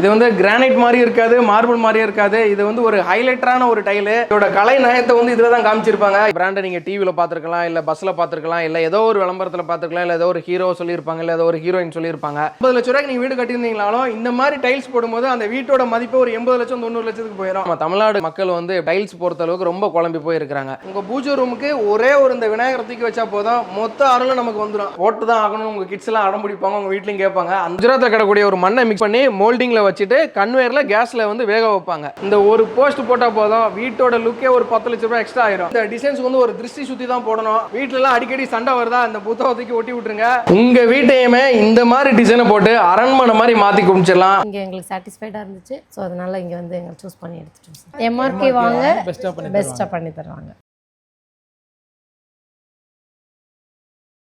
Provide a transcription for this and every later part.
இது வந்து கிரானைட் மாதிரி இருக்காது, மார்பிள் மாதிரியே இருக்காது. இது வந்து ஒரு ஹைலைட்டரான ஒரு டைலு. இதோட கலை நயத்தை வந்து இதில் தான் காமிச்சிருப்பாங்க. பிராண்டை நீங்கள் டிவியில் பார்த்துருக்கலாம், இல்லை பஸ்ஸில் பார்த்துருக்கலாம், இல்லை ஏதோ ஒரு விளம்பரத்தில் பார்த்துருக்கலாம், இல்லை ஏதோ ஒரு ஹீரோ சொல்லியிருப்பாங்க, இல்லை ஏதோ ஒரு ஹீரோயின் சொல்லியிருப்பாங்க. 50 லட்ச ரூபாய்க்கு நீங்கள் வீடு கட்டியிருந்தீங்களாலும் இந்த மாதிரி டைல்ஸ் போடும்போது அந்த வீட்டோட மதிப்பு ஒரு 80 லட்சம் 90 லட்சத்துக்கு போயிடும். நம்ம தமிழ்நாடு மக்கள் வந்து டைல்ஸ் பொறுத்த அளவுக்கு ரொம்ப குழம்பி போயிருக்காங்க. உங்கள் பூஜை ரூமுக்கு ஒரே ஒரு இந்த விநாயகர் தூக்கி வச்சா போதும், மொத்த அருளும் நமக்கு வந்துடும். போட்டு தான் ஆகணும். உங்கள் கிட்ஸ் எல்லாம் அடம் பிடிப்பாங்க, உங்கள் வீட்லையும் கேட்பாங்க. அந்த குஜராத்தில் கிடக்கூடிய ஒரு மண்ணை மிக்ஸ் பண்ணி மோல்டிங்கில் வச்சுட்டு கன்வேயர்ல கேஸ்ல வந்து வேக வைப்பாங்க. இந்த ஒரு போஸ்ட் போட்டா போதும், வீட்டோட லுக்கே ஒரு 10 லட்சம் ரூபாய் எக்ஸ்ட்ரா ஆயிரும். இந்த டிசைன்ஸ் வந்து ஒரு திருஷ்டி சுத்தி தான் போடணும். வீட்டுல எல்லாம் அடிக்கடி சண்டை வருதா, இந்த புத்தகத்துக்கு ஒட்டி விட்டுருங்க. உங்க வீட்டையுமே இந்த மாதிரி டிசைனை போட்டு அரண்மனை மாதிரி மாத்தி கும்பிச்சிடலாம். இங்க எங்களுக்கு சாட்டிஸ்ஃபைடா இருந்துச்சு. ஸோ அதனால இங்க வந்து எங்க சூஸ் பண்ணி எடுத்துட்டோம். எம்ஆர்கே வாங்க, பெஸ்டா பண்ணி தருவாங்க.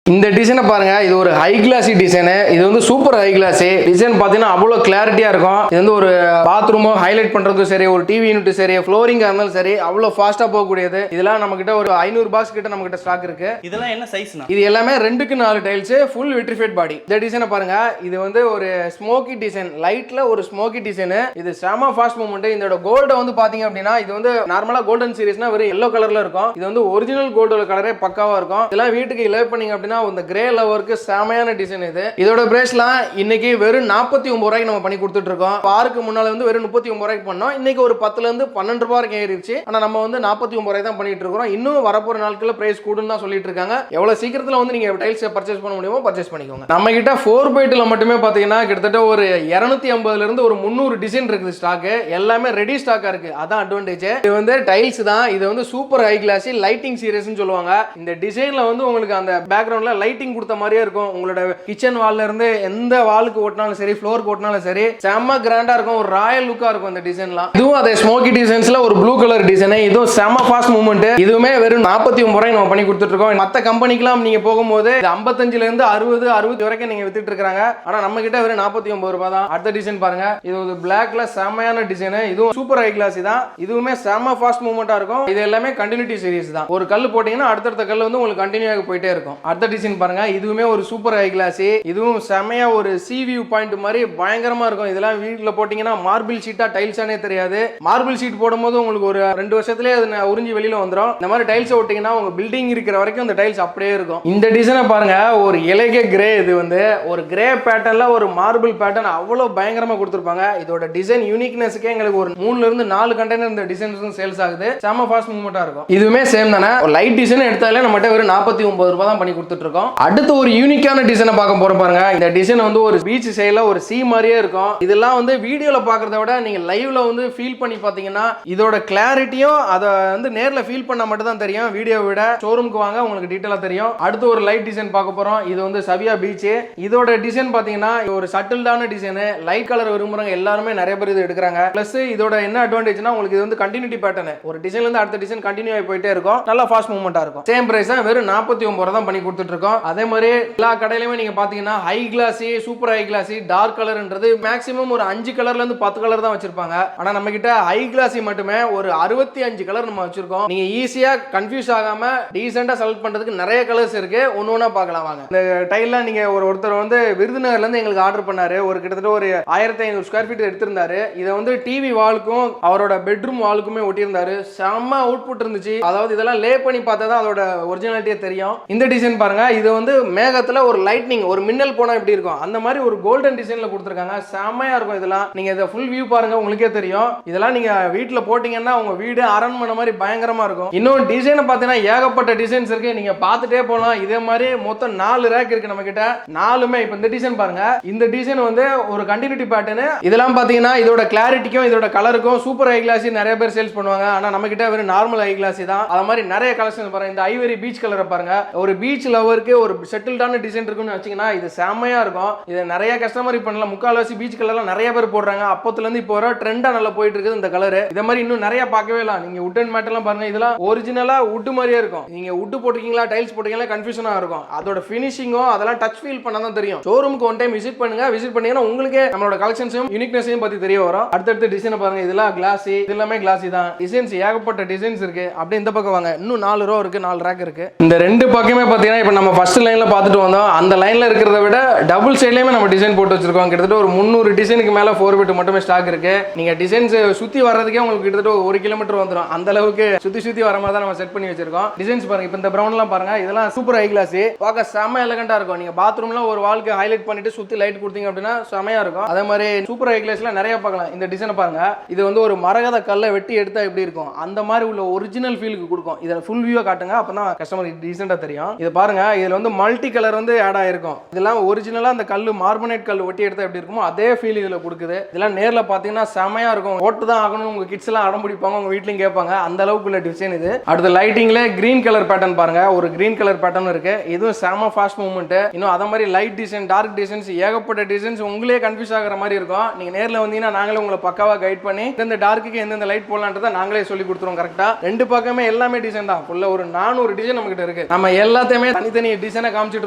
இந்த டிசைனை பாருங்க, இது ஒரு ஹை கிளாசி டிசைனு. இது வந்து சூப்பர் ஹை கிளாசி டிசைன். பார்த்தீங்கன்னா அவ்வளோ கிளாரிட்டியா இருக்கும். இது வந்து ஒரு பாத்ரூமோ ஹைலைட் பண்றதுக்கும் சரி, ஒரு டிவி யூனிட் சரி, ஃப்ளோரிங் இருந்தாலும் சரி, அவ்வளோ ஃபாஸ்டா போகக்கூடியது. இதெல்லாம் நம்ம கிட்ட ஒரு 500 பாக்ஸ் கிட்ட நம்ம கிட்ட ஸ்டாக் இருக்கு. இதெல்லாம் என்ன சைஸ்னா? இது எல்லாமே 2க்கு 4 டைல்ஸ், ஃபுல் விட்ரிஃபைட் பாடி. இந்த டிசைனை பாருங்க, இது வந்து ஒரு ஸ்மோக்கி டிசைன், லைட்ல ஒரு ஸ்மோக்கி டிசைன். இது செம ஃபாஸ்ட் மூவ்மெண்ட். இதோட கோல்ட வந்து பாத்தீங்க அப்படின்னா, இது வந்து நார்மலா கோல்டன் சீரிஸ்னா வெறும் எல்லோ கலர்ல இருக்கும். இது வந்து ஒரிஜினல் கோல்டோட கலரே பக்காவா இருக்கும். இதெல்லாம் வீட்டுக்கு இலவ் பண்ணீங்க அப்படின்னா இந்த கிரே லவருக்கு செமையான டிசைன் இது. இதோட பிரைஸ்லாம் இன்னைக்கு வெறும் 49 ரூபாய்க்கு நம்ம பண்ணி கொடுத்துட்டு இருக்கோம். பாருக்கு முன்னால வந்து வெறும் 39 ரூபாய்க்கு பண்ணோம். இன்னைக்கு ஒரு 10ல இருந்து 12 ரூபாய் வரைக்கும் ஏறிடுச்சு. ஆனா நம்ம வந்து 49 ரூபாய் தான் பண்ணிட்டு இருக்கோம். இன்னும் வரப்போற நாட்கள்ல பிரைஸ் கூடுன்னு தான் சொல்லிட்டு இருக்காங்க. எவ்வளவு சீக்கிரத்துல வந்து நீங்க டைல்ஸ் பர்ச்சேஸ் பண்ண முடியுமோ பர்ச்சேஸ் பண்ணிக்கோங்க. நம்ம கிட்ட 4x2ல மட்டுமே பாத்தீங்கன்னா கிட்டத்தட்ட ஒரு 250ல இருந்து ஒரு 300 டிசைன் இருக்குது ஸ்டாக். எல்லாமே ரெடி ஸ்டாக்கா இருக்கு. அதான் அட்வான்டேஜ். இது வந்து டைல்ஸ் தான். இது வந்து சூப்பர் ஹை கிளாசி லைட்டிங் சீரிஸ்னு சொல்லுவாங்க. இந்த டிசைன்ல வந்து உங்களுக்கு அந்த பேக்ரவுண்ட்ல லைட்டிங் கொடுத்த மாதிரியே இருக்கும். உங்களோட கிச்சன் வால்ல இருந்து எந்த வாலுக்கு ஓட்டினாலும் சரி, ஃப்ளோருக்கு ஓட்டினாலும் சரி, செம்ம கிராண்டா இருக்கும். ஒரு ராயல் லுக்கா இருக்கும் இந்த டிசைன்லாம். இதுவும் அதே ஸ்மோக்கி டிசைன்ஸ்ல ஒரு ப்ளூ கலர் டிசைன். இதுவும் செம்ம ஃபாஸ்ட் மூவ்மெண்ட். இதுவுமே வெறும் 49 ரூபாய் நம்ம பண்ணி கொடுத்துட்டு இருக்கோம். மத்த கம்பெனிக்கெல்லாம் நீங்க போகும்போது 55ல இருந்து 60 வரைக்கும் நீங்க வித்துட்டு இருக்காங்க. ஆனா நம்ம கிட்ட வெறும் 49 ரூபாய் தான். அடுத்த டிசைன் பாருங்க. இது ஒரு பிளாக்ல செமையான டிசைன். இதுவும் சூப்பர் ஹை கிளாசி தான். இதுவுமே செம்ம ஃபாஸ்ட் மூவ்மெண்டா இருக்கும். இது எல்லாமே கண்டினியூட்டி சீரிஸ் தான். ஒரு கல் போட்டீங்கன்னா அடுத்த கல் வந்து உங்களுக்கு கண்டினியூ ஆகி போயிட்டே இருக்கும். அடுத்த டிசைன் பாருங்க. இதுவுமே ஒரு சூப்பர் ஹை கிளாசி. இதுவும் செமையா ஒரு சி வியூ பாயிண்ட் மாதிரி பயங்கரமா இருக்கும். இதெல்லாம் வீட்ல போட்டீங்கன்னா மார்பிள் ஷீட்டா டைல்ஸானே தெரியாது. மார்பிள் ஷீட் போடும்போது உங்களுக்கு ஒரு 2 வருஷத்துலயே அது உறிஞ்சி வெளியில வந்துடும். இந்த மாதிரி டைல்ஸ் ஓட்டிங்கன்னா உங்க பில்டிங் இருக்கிற வரைக்கும் இந்த டைல்ஸ் அப்படியே இருக்கும். இந்த டிசைனை பாருங்க. ஒரு இலகை கிரே. இது வந்து ஒரு கிரே பேட்டர்ன்ல ஒரு மார்பிள் பேட்டர்ன் அவ்வளவு பயங்கரமா கொடுத்திருப்பாங்க. இதோட டிசைன் யூனிக்னஸ்க்கே எங்களுக்கு ஒரு 3ல இருந்து 4 கண்டெய்னர் இந்த டிசைன்ஸ் சேல்ஸ் ஆகுது. செம ஃபாஸ்ட் மூவ்மெண்டா இருக்கும். இதுவுமே சேம் தானே. லைட் டிசைன் எடுத்தாலே நம்மகிட்ட வெறும் 49 ரூபாய் தான் பண்ணி கொடுத்துட்டு இருக்கோம். அடுத்து ஒரு யூனிக்கான டிசைனை பார்க்க போறோம் பாருங்க. இந்த டிசைன் வந்து ஒரு பீச் சைடுல ஒரு சி மாதிரியே இருக்கும். இதெல்லாம் வந்து வீடியோல பாக்குறத விட நீங்க லைவ்ல வந்து ஃபீல் பண்ணி பாத்தீங்கன்னா இதோட கிளாரிட்டியும் அத வந்து நேர்ல ஃபீல் பண்ணா மட்டும் தான் தெரியும். வீடியோ விட ஷோரூமுக்கு வாங்க உங்களுக்கு டீடைலா தெரியும். அடுத்து ஒரு லைட் டிசைன் பார்க்க போறோம். இது வந்து சவியா பீச். இதோட டிசைன் பாத்தீங்கன்னா ஒரு சட்டில்டான டிசைன். லைட் கலர் விரும்புறவங்க எல்லாருமே நிறைய பேர் இது எடுக்கிறாங்க. பிளஸ் இதோட என்ன அட்வான்டேஜ்னா உங்களுக்கு இது வந்து கண்டினியூட்டி பேட்டர்ன். ஒரு டிசைன்ல இருந்து அடுத்த டிசைன் கண்டினியூ ஆகி போயிட்டே இருக்கும். நல்லா ஃபாஸ்ட் மூவ்மெண்டா இருக்கும். சேம் பிரைஸ் தான், வெறும் 49 ரூபாய் தான் பண்ணி கொடுத்துட்டு இருக்கோம். அதே மாதிரி எல்லா கடையிலுமே நீங்க பாத்தீங்கன்னா high classy, super high classy, dark கலர்ன்றது மேக்ஸிமம் ஒரு 5 கலர்ல இருந்து 10 கலர் தான் வச்சிருப்பாங்க. ஆனா நம்ம கிட்ட ஹை கிளாசி மட்டுமே ஒரு 65 கலர் நம்ம வச்சிருக்கோம். நீங்க ஈஸியா கன்ஃபியூஸ் ஆகாம டீசென்ட்டா செலக்ட் பண்றதுக்கு நிறைய கலர்ஸ் இருக்கு. ஒவ்வொண்ணா பார்க்கலாம் வாங்க. இந்த டைல்ல நீங்க ஒருத்தர் வந்து விருதுநகர்ல இருந்து எங்களுக்கு ஆர்டர் பண்ணாரு. ஒரு கிட்டத்தட்ட ஒரு 1500 ஸ்கொயர் ஃபீட் எடுத்திருந்தாரு. இதை வந்து டிவி வாலுக்கும் அவரோட பெட்ரூம் வாலுக்குமே ஒட்டியிருந்தாரு. செம்ம அவுட்புட் இருந்துச்சு. அதாவது இதெல்லாம் லே பண்ணி பார்த்தா தான் அதோட ஒரிஜினாலிட்டியே தெரியும். இந்த டிசைன் பாருங்க. இது வந்து மேகத்துல ஒரு லைட்னிங், ஒரு மின்னல் போனா எப்படி இருக்கும் அந்த மாதிரி ஒரு கோல்டன் டிசைன்ல கொடுத்திருக்காங்க. செமையா இருக்கும். இதெல்லாம் நீங்க இத ஃபுல் வியூ பாருங்க, உங்களுக்கே தெரியும். இதெல்லாம் நீங்க வீட்ல போட்டீங்கன்னா உங்க வீடு அரண்மனை மாதிரி பயங்கரமா இருக்கும். இன்னும் டிசைனை பார்த்தீங்கன்னா ஏகப்பட்ட டிசைன்ஸ் இருக்கு. நீங்க பார்த்துட்டே போலாம். இதே மாதிரி மொத்தம் 4 ரேக் இருக்கு நம்ம கிட்ட. 4மே இப்ப இந்த டிசைன் பாருங்க. இந்த டிசைன் வந்து ஒரு கண்டினியூட்டி பேட்டர்ன். இதெல்லாம் பாத்தீங்கன்னா இதோட கிளாரிட்டிக்கும் இதோட கலருக்கும் சூப்பர் ஹை கிளாசி நிறைய பேர் சேல்ஸ் பண்ணுவாங்க. ஆனா நம்ம கிட்ட வெறும் நார்மல் ஹை கிளாசி தான். அது மாதிரி நிறைய கலெக்ஷன் பாருங்க. இந்த ஐவரி பீச் கலரை பாருங்க. ஒரு பீச் லவருக்கு ஒரு செட்டில்டான டிசைன் இருக்குன்னு வச்சீங்கன்னா இது செமையா இருக்கும். இது நிறைய கஸ்டமர் பண்ணலாம். முக்கால்வாசி பீச் கலர்லாம் நிறைய பேர் போடுறாங்க. அப்பத்துல இருந்து இப்போ வர ட்ரெண்டா நல்லா போயிட்டு இருக்குது இந்த கலர். இத மாதிரி இன்னும் நிறைய பார்க்கவே இல்லை. நீங்க வுட் அண்ட் மேட் எல்லாம் பாருங்க. இதெல்லாம் ஒரிஜினலா வுட் மாதிரியே இருக்கும். நீங்க வுட் போட்டுக்கீங்களா டைல்ஸ் போட்டுக்கீங்களா கன்ஃபியூஷனா இருக்கும். அதோட ஃபினிஷிங்கும் அதெல்லாம் டச் ஃபீல் பண்ணா தான் தெரியும். ஷோரூமுக்கு ஒன் டைம் விசிட் பண்ணுங்க. விசிட் பண்ணீங்கன்னா உங்களுக்கு நம்மளோட கலெக்ஷன்ஸும் யூனிக்னஸையும் பத்தி தெரிய வரும். அடுத்தடுத்த டிசைனை பாருங்க. இதெல்லாம் கிளாசி, இது எல்லாமே கிளாசி தான். டிசைன்ஸ் ஏகப்பட்ட டிசைன்ஸ் இருக்கு. அப்படியே இந்த பக்கம் வாங்க. இன்னும் 4 ரோ இருக்கு, 4 ரேக் இருக்கு. இந்த ரெண்டு பக்கமே பாத்தீங்கன்னா இப்ப நம்ம ஃபர்ஸ்ட் லைன்ல பார்த்துட்டு வந்தோம் அந்த லைன்ல இருக்கிறத விட டபுள் சைட்லயுமே நம்ம டிசைன் போட்டு வச்சிருக்கோம். கிட்டத்தட்ட ஒரு 300 டிசைனுக்கு மேல 4 bit மட்டுமே ஸ்டாக் இருக்கு. நீங்க டிசைன்ஸ் சுத்தி வர்றதுக்கே உங்களுக்கு கிட்டத்தட்ட 1 கிலோமீட்டர் வந்துடும். அந்த அளவுக்கு சுத்தி வர மாதிரி தான் நம்ம செட் பண்ணி வச்சிருக்கோம். டிசைன்ஸ் பாருங்க, இப்போ இந்த பிரவுன் எல்லாம் பாருங்க, இதெல்லாம் சூப்பர் ஹை கிளாஸ், பார்க்க செம எலகண்டா இருக்கும். நீங்க பாத்ரூம்ல ஒரு வால்க்கு ஹைலைட் பண்ணிட்டு சுத்தி லைட் கொடுத்தீங்க அப்படின்னா செமையா இருக்கும். அதே மாதிரி சூப்பர் ஹை கிளாஸ்ல நிறைய பார்க்கலாம். இந்த டிசைனை பாருங்க, இது வந்து ஒரு மரகத கல்லை வெட்டி எடுத்தா எப்படி இருக்கும் அந்த மாதிரி உள்ள ஒரிஜினல் ஃபீலுக்கு கொடுக்கும். இதை ஃபுல் வியூவா காட்டுங்க, அப்பதான் கஸ்டமர் டீசெண்டா தெரியும். இது பாருங்க, இதுல வந்து மல்டி கலர் வந்து ஆட் ஆயிருக்கும். இதெல்லாம் ஒரிஜினலா அந்த கல்லு மார்பனேட் கல் ஒட்டி எடுத்தா எப்படி இருக்குமோ அதே ஃபீல் இதுல கொடுக்குது. இதெல்லாம் நேர்ல பாத்தீங்கன்னா செமையா இருக்கும். ஓட்டு தான் ஆகணும், உங்க கிட்ஸ் எல்லாம் அடம் பிடிப்பாங்க, உங்க வீட்லயும் கேட்பாங்க, அந்த அளவுக்கு உள்ள டிசைன் இது. அடுத்த லைட்டிங்ல கிரீன் கலர் பேட்டர்ன் பாருங்க, ஒரு கிரீன் கலர் பேட்டர்ன் இருக்கு. இதுவும் செம ஃபாஸ்ட் மூவ்மெண்ட். இன்னும் அத மாதிரி லைட் டிசைன், டார்க் டிசைன்ஸ், ஏகப்பட்ட டிசைன்ஸ் உங்களே கன்ஃபியூஸ் ஆகிற மாதிரி இருக்கும். நீங்க நேர்ல வந்தீங்கன்னா நாங்களே உங்களை பக்காவா கைட் பண்ணி இந்த டார்க்குக்கு எந்தெந்த லைட் போடலான்றதை நாங்களே சொல்லி கொடுத்துருவோம். கரெக்டா ரெண்டு பக்கமே எல்லாமே டிசைன் தான். ஃபுல்லா ஒரு 400 டிசைன் நம்ம கிட்ட இருக்கு. நம்ம எல்லாத்தையுமே தனித்தனி டிசைனை காமிச்சிட்டு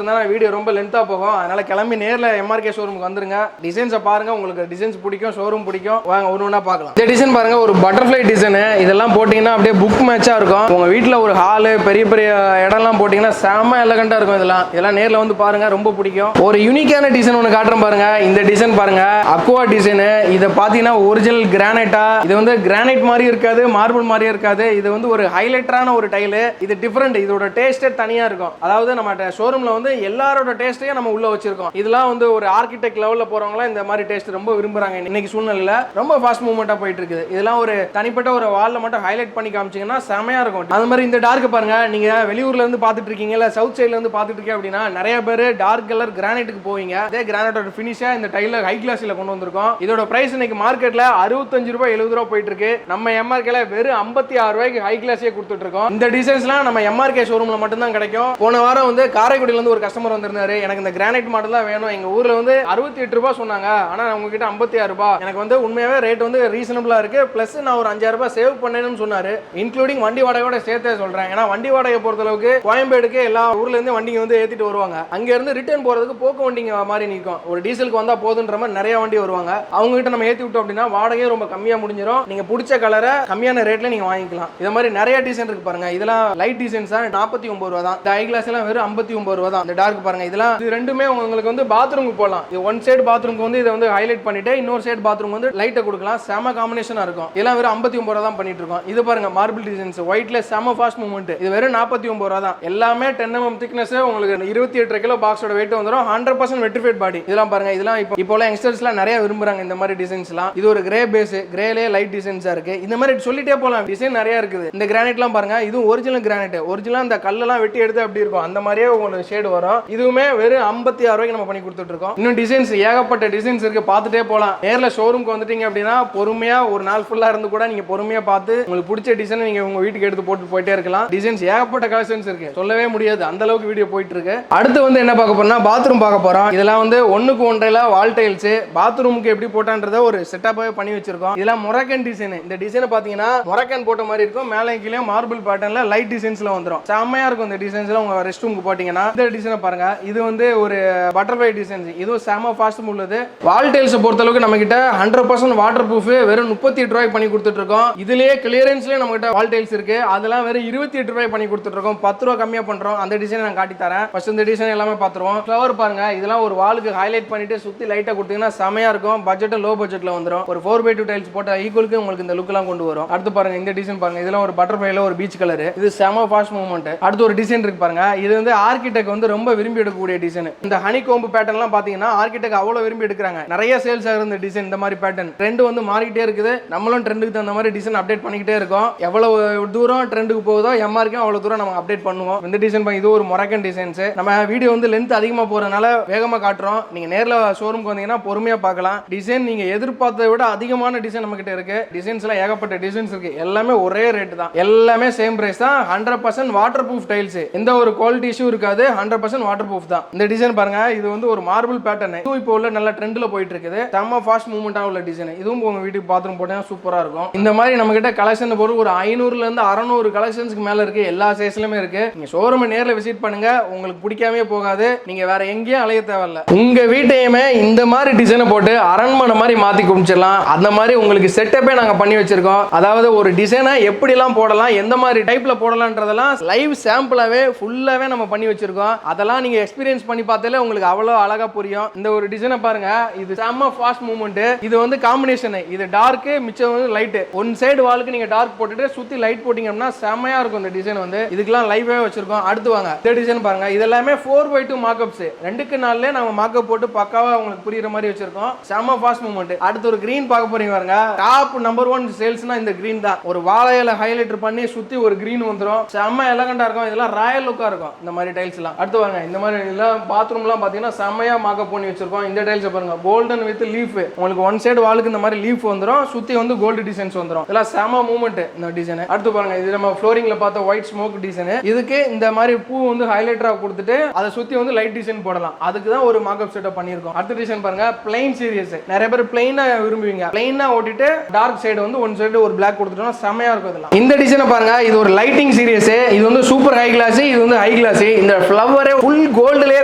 இருந்தா வீடியோ ரொம்ப லென்த்தா போகும். அதனால கிளம்பி நேர்ல எம்ஆர்கே ஷோரூமுக்கு வந்துருங்க. டிசைன்ஸை பாருங்க, உங்களுக்கு டிசைன்ஸ் பிடிக்கும், ஷோரூம் பிடிக்கும், வாங்க ஒண்ணா பார்க்கலாம். இந்த டிசைன் பாருங்க, ஒரு பட்டர்ஃப்ளை டிசைன். இதெல்லாம் போட்டீங்கன்னா அப்படியே புக் மேட்சா இருக்கும். உங்க வீட்டுல ஒரு ஹால், பெரிய பெரிய இடம்லாம் போட்டீங்கன்னா செம எலகண்டா இருக்கும். இதெல்லாம் நேர்ல வந்து பாருங்க, ரொம்ப பிடிக்கும். ஒரு யூனிக்கான டிசைன் ஒன்று காட்டுறேன் பாருங்க. இந்த டிசைன் பாருங்க, அக்வா டிசைன். இதை பாத்தீங்கன்னா ஒரிஜினல் கிரானைட்டா. இது வந்து கிரானைட் மாதிரி இருக்காது, மார்பிள் மாதிரி இருக்காது. இது வந்து ஒரு ஹைலைட்டரான ஒரு டைலு. இது டிஃபரெண்ட். இதோட டேஸ்டே தனியா இருக்கும். அதாவது நம்ம ஷோரூம்ல வந்து எல்லாரோட டேஸ்ட்டையும் நம்ம உள்ள வச்சிருக்கோம். இதெல்லாம் வந்து ஒரு ஆர்கிடெக்ட் லெவல்ல போறவங்க இந்த மாதிரி டேஸ்ட் ரொம்ப விரும்புறாங்க. இன்னைக்கு சூழ்நிலையில ரொம்ப ஃபாஸ்ட் மூவ்மெண்டா போயிட்டு இருக்குது. இதெல்லாம் ஒரு தனிப்பட்ட ஒரு வால்ல மட்டும் ஹைலைட் பண்ணி காமிச்சீங்கன்னா செமையா இருக்கும். அது மாதிரி இந்த டார்க் பாருங்க, நீங்க வெளியூர்ல இருந்து பாத்துட்டு இருக்கீங்க, இல்ல சவுத் சைடுல இருந்து பாத்துட்டு இருக்கீங்க அப்படின்னா நிறைய பேர் டார்க் கலர் கிரானைட்டுக்கு போவீங்க. அதே கிரானைட்டோட ஃபினிஷா இந்த டைல ஹை கிளாஸ்ல கொண்டு வந்திருக்கோம். இதோட பிரைஸ் இன்னைக்கு மார்க்கெட்ல 65 ரூபாய் 70 ரூபாய் போயிட்டு இருக்கு. நம்ம எம்ஆர்கேல வெறும் 56 ரூபாய்க்கு ஹை கிளாஸே கொடுத்துட்டு இருக்கோம். இந்த டிசைன்ஸ்லாம் நம்ம எம்ஆர்கே ஷோரூம்ல மட்டும் தான் கிடைக்கும். போன வாரம் வந்து காரைக்குடியில இருந்து ஒரு கஸ்டமர் வந்திருந்தாரு. எனக்கு இந்த கிரானைட் மாடல் தான் வேணும், எங்க ஊர்ல வந்து 68 ரூபாய் சொன்னாங்க, ஆனா உங்ககிட்ட 56 ரூபாய். எனக்கு வந்து உண்மையாவே ரேட் வந்து ரீசனபிளா இருக்கு, பிளஸ் நான் ஒரு 5000 ரூபாய் சேவ் பண்ணேன்னு சொன்னாரு. இன்க்ளூடிங் வண்டி வாடகையோட சேர்த்தே சொல்றேன். ஏன்னா வண்டி வாடகை பொறுத்த அளவுக்கு கோயம்பேடுக்கு எல்லா ஊர்ல இருந்து வண்டிங்க வந்து ஏத்திட்டு வருவாங்க. அங்க இருந்து ரிட்டர்ன் போறதுக்கு போக்கு வண்டிங்க மாதிரி நிற்கும். ஒரு டீசலுக்கு வந்தா போதுன்ற மாதிரி நிறைய வண்டி வருவாங்க. அவங்க கிட்ட நம்ம ஏத்தி விட்டோம் அப்படின்னா வாடகையே ரொம்ப கம்மியா முடிஞ்சிடும். நீங்க பிடிச்ச கலரை கம்மியான ரேட்ல நீங்க வாங்கிக்கலாம். இது மாதிரி நிறைய டிசைன் இருக்கு பாருங்க. இதெல்லாம் லைட் டிசைன்ஸ் தான், 49 ரூபாய் தான். இந்த ஐ கிளாஸ் எல்லாம் வெறும் 59 ரூபாய் தான். இந்த டார்க் பாருங்க, இதெல்லாம் இது ரெண்டுமே உங்களுக்கு வந்து பாத்ரூமுக்கு போடலாம். இது ஒன் சைடு பாத்ரூமுக்கு வந்து இதை வந்து ஹைலைட் பண்ணிட்டு இன்னொரு சைடு பாத்ரூம் வந்து லைட்டை கொடுக்கலாம். செம காம்பினேஷனா இருக்கும். இதெல்லாம் வெறும் 59 ரூபாய் தான் பண்ணிட்டு இருக்கோம். இது பாருங்க, மார்பிள் டிசைன்ஸ், ஒயிட்ல செம ஃபாஸ்ட் மூவ்மெண்ட். இது வெறும் 49 ரூபாய் தான். எல்லாமே 10 mm திக்னஸ், உங்களுக்கு 28 கிலோ பாக்ஸோட வெயிட் வந்துடும். 100% வெட்ரிஃபைட் பாடி. இதெல்லாம் பாருங்க, இதெல்லாம் இப்போ யங்ஸ்டர்ஸ்லாம் நிறைய விரும்புறாங்க இந்த மாதிரி டிசைன்ஸ்லாம். இது ஒரு கிரே பேஸ், கிரேலே லைட் டிசைன்ஸா இருக்கு. இந்த மாதிரி சொல்லிட்டே போலாம், டிசைன் நிறைய இருக்குது. இந்த கிரானைட்லாம் பாருங்க, இது ஒரிஜினல் கிரானைட். ஒரிஜினலா இந்த கல்லெல்லாம் வெட்டி எடுத்து அப்படி இருக்கும், அந்த மாதிரியே உங்களுக்கு ஷேட் வரும். இதுவுமே வெறும் 56 ரூபாய்க்கு நம்ம பண்ணி கொடுத்துட்டு இருக்கோம். இன்னும் டிசைன்ஸ் ஏகப்பட்ட டிசைன்ஸ் இருக்கு, பார்த்துட்டே போலாம். நேர்ல ஷோரூம்க்கு வந்துட்டீங்க அப்படின்னா பொறுமையா ஒரு நாள் ஃபுல்லா இருந்து கூட நீங்க பொறுமையா பார்த்து உங்களுக்கு பிடிச்ச டிசைன் நீங்க உங்க வீட்டுக்கு எடுத்து போட்டு போயிட்டே இருக்கலாம். டிசைன்ஸ் ஏகப்பட்ட கலெக்ஷன்ஸ் இருக்கு, சொல்லவே முடியாது, அந்த அளவுக்கு வீடியோ போயிட்டு இருக்கு. அடுத்து வந்து என்ன பார்க்க போறோம்னா பாத்ரூம் பார்க்க போறோம். இதெல்லாம் வந்து 1க்கு 1.5 வால் டைல்ஸ். பாத்ரூமுக்கு எப்படி போட்டான்றத ஒரு செட்டப்பாவே பண்ணி வச்சிருக்கோம். இதெல்லாம் மொரக்கன் டிசைன். இந்த டிசைனை பாத்தீங்கன்னா மொரக்கன் போட்ட மாதிரி இருக்கும். மேலே கீழே மார்பிள் பேட்டர்ன்ல லைட் டிசைன்ஸ்ல வந்துரும். செம்மையா இருக்கும் இந்த டிசைன்ஸ்ல. உங்க ரெஸ்ட் ரூமுக்கு போட்டீங்கன்னா இந்த டிசைனை பாருங்க. இது வந்து ஒரு பட்டர்ஃப்ளை டிசைன்ஸ். இதுவும் செம ஃபாஸ்ட் உள்ளது. வால் டைல்ஸ் பொறுத்த அளவுக்கு நம்ம கிட்ட 100% வாட்டர் ப்ரூஃப் வெறும் 38 ரூபாய் பண்ணி கொடுத்துட்டு இருக்கோம். இதுலயே கிளியரன்ஸ்லயே நம்ம கிட்ட வால் டைல்ஸ் இருக்கு. அதெல்லாம் வெறும் 28 ரூபாய் பண்ணி கொடுத்துட்டு இருக்கோம். 10 ரூபாய் கம்மியா பண்றோம். அந்த டிசைன் நான் காட்டி தரேன். ஃபர்ஸ்ட் இந்த டிசைன் எல்லாமே பாத்துருவோம். ஃப்ளவர் பாருங்க, இதெல்லாம் ஒரு வாலுக்கு ஹைலைட் பண்ணிட்டு சுத்தி லைட்டா கொடுத்தீங்கன்னா செமையா இருக்கும். பட்ஜெட் லோ பட்ஜெட்ல வந்துரும். ஒரு 4x2 டைல்ஸ் போட்ட ஈக்குவலுக்கு உங்களுக்கு இந்த லுக் எல்லாம் கொண்டு வரும். அடுத்து பாருங்க, இந்த டிசைன் பாருங்க. இதெல்லாம் ஒரு பட்டர்ஃப்ளைல ஒரு பீச் கலர். இது செம ஃபாஸ்ட் மூவ்மெண்ட். அடுத்து ஒரு டிசைன் இருக்கு பாருங்க. இது வந்து ஆர்கிடெக்ட் வந்து ரொம்ப விரும்பி எடுக்கக்கூடிய டிசைன். இந்த ஹனி கோம்பு பேட்டர்ன் எல்லாம் பாத்தீங்கன்னா ஆர்கிடெக்ட் அவ்வளவு விரும்பி எடுக்கிறாங்க. நிறைய சேல்ஸ் ஆகுற இந்த டிசைன். இந்த மாதிரி பேட்டர்ன் ட்ரெண்ட் வந்து மாறிக்கிட்டே இருக்குது. நம்மளும் ட்ரெண்டுக்கு தகுந்த மாதிரி டிசைன் அப்டேட் பண்ணிக்கிட்டே இருக்கோம். எவ்வளவு தூரம் ட்ரெண்டுக்கு போகுதோ எம்ஆர்கே அவ்வளவு தூரம் நம்ம அப்டேட் பண்ணுவோம். இந்த டிசைன் இது ஒரு மொரக்கன் டிசைன்ஸ். நம்ம வீடியோ வந்து லென்த் அதிகமா போறதுனால வேகமா காட்டுறோம். நீங்க நேர்ல ஷோரூம்க்கு வந்தீங்கன்னா பொறுமையா பார்க்கலாம். டிசைன் நீங்க எதிர்பார்த்ததை விட அதிகமான டிசைன் நம்ம கிட்ட இருக்கு. டிசைன்ஸ்ல ஏகப்பட்ட டிசைன்ஸ் இருக்கு. எல்லாமே ஒரே ரேட் தான். எல்லாமே சேம் பிரைஸ் தான். 100% வாட்டர் ப்ரூஃப் டைல்ஸ். எந்த ஒரு குவாலிட்டி இஷ்யூ இருக்காது. 100% வாட்டர் ப்ரூஃப் தான். இந்த டிசைன் பாருங்க, இது வந்து ஒரு மார்பிள் பேட்டர்ன். இதுவும் இப்போ உள்ள நல்ல ட்ரெண்ட்ல போயிட்டு இருக்குது. செம்ம ஃபாஸ்ட் மூவ்மெண்டா உள்ள டிசைன். இதுவும் உங்க வீட்டுக்கு பாத்ரூம் போட்டீங்கன்னா சூப்பரா இருக்கும். இந்த மாதிரி நம்ம கிட்ட கலெக்ஷன் பொறுத்து ஒரு 500ல இருந்து 600 கலெக்ஷன்ஸ்க்கு மேல இருக்கு. எல்லா சைஸ்லயுமே இருக்கு. நீங்க ஷோரூம் நேர்ல விசிட் பண்ணுங்க, உங்களுக்கு பிடிக்காமே போகாது. நீங்க வேற எங்கேயும் அலைய தேவையில்ல. உங்க வீட்டையுமே இந்த மாதிரி டிசைனை போட்டு அரண்மனை மாதிரி மாத்தி குடிச்சிடலாம். அந்த மாதிரி உங்களுக்கு செட்டப்பே நாங்க பண்ணி வச்சிருக்கோம். அதாவது ஒரு டிசைனை எப்படி எல்லாம் போடலாம், எந்த மாதிரி டைப்ல போடலாம்ன்றதெல்லாம் லைவ் சாம்பிளாவே ஃபுல்லாவே நம்ம நம்ம பண்ணி வச்சிருக்கோம். அதெல்லாம் நீங்க எக்ஸ்பீரியன்ஸ் பண்ணி பார்த்தாலே உங்களுக்கு அவ்வளோ அழகா புரியும். இந்த ஒரு டிசைனை பாருங்க, இது செம்ம ஃபாஸ்ட் மூவ்மெண்ட். இது வந்து காம்பினேஷன், இது டார்க் மிச்சம் வந்து லைட். ஒன் சைடு வாலுக்கு நீங்க டார்க் போட்டுட்டு சுத்தி லைட் போட்டீங்க அப்படின்னா செம்மையா இருக்கும் இந்த டிசைன் வந்து. இதுக்கெல்லாம் லைவே வச்சிருக்கோம். அடுத்து வாங்க இந்த டிசைன் பாருங்க. இது எல்லாமே 4x2 மார்க்அப்ஸ். 2க்கு 4ல நம்ம மார்க்அப் போட்டு பக்காவா உங்களுக்கு புரியுற மாதிரி வச்சிருக்கோம். செம்ம ஃபாஸ்ட் மூவ்மெண்ட். அடுத்து ஒரு கிரீன் பார்க்க போறீங்க பாருங்க. டாப் நம்பர் 1 சேல்ஸ்னா இந்த கிரீன் தான். ஒரு வாழையில ஹைலைட்டர் பண்ணி சுத்தி ஒரு கிரீன் வந்துரும். செம்ம எலகண்டா இருக்கும். இதெல்லாம் ராயல் லுக்கா இருக்கும் இந்த மாதிரி டைல்ஸ் எல்லாம். அடுத்து வாங்க இந்த மாதிரி எல்லாம் பாத்ரூம்லாம் பாத்தீங்கன்னா செம்மையா மார்க்அப் பண்ணி வச்சிருக்கோம். இந்த டைல்ஸ் பாருங்க, கோல்டன் வித் லீஃப். உங்களுக்கு ஒன் சைடு வாலுக்கு இந்த மாதிரி லீஃப் வந்துரும், சுத்தி வந்து கோல்டு டிசைன்ஸ் வந்துரும். இதெல்லாம் செம மூவ்மெண்ட் இந்த டிசைன். அடுத்து பாருங்க, இது நம்ம ஃப்ளோரிங்ல பார்த்த ஒயிட் ஸ்மோக் டிசைன். இதுக்கு இந்த மாதிரி பூ வந்து ஹைலைட்டரா கொடுத்துட்டு அதை சுத்தி வந்து லைட் டிசைன் போடலாம். அதுக்கு தான் ஒரு மார்க்அப் செட்டப் பண்ணிருக்கோம். அடுத்த டிசைன் பாருங்க, பிளைன் சீரியஸ். நிறைய பேர் பிளைனா விரும்புவீங்க. பிளைனா ஓட்டிட்டு டார்க் சைடு வந்து ஒன் சைடு ஒரு பிளாக் கொடுத்துட்டோம்னா செமையா இருக்கும். இதெல்லாம் இந்த டிசைனை பாருங்க, இது ஒரு லைட்டிங் சீரியஸ். இது வந்து சூப்பர் ஹை கிளாஸ், இது வந்து ஹை கிளாஸ். இந்த ஃப்ளவரே ஃபுல் கோல்டுலயே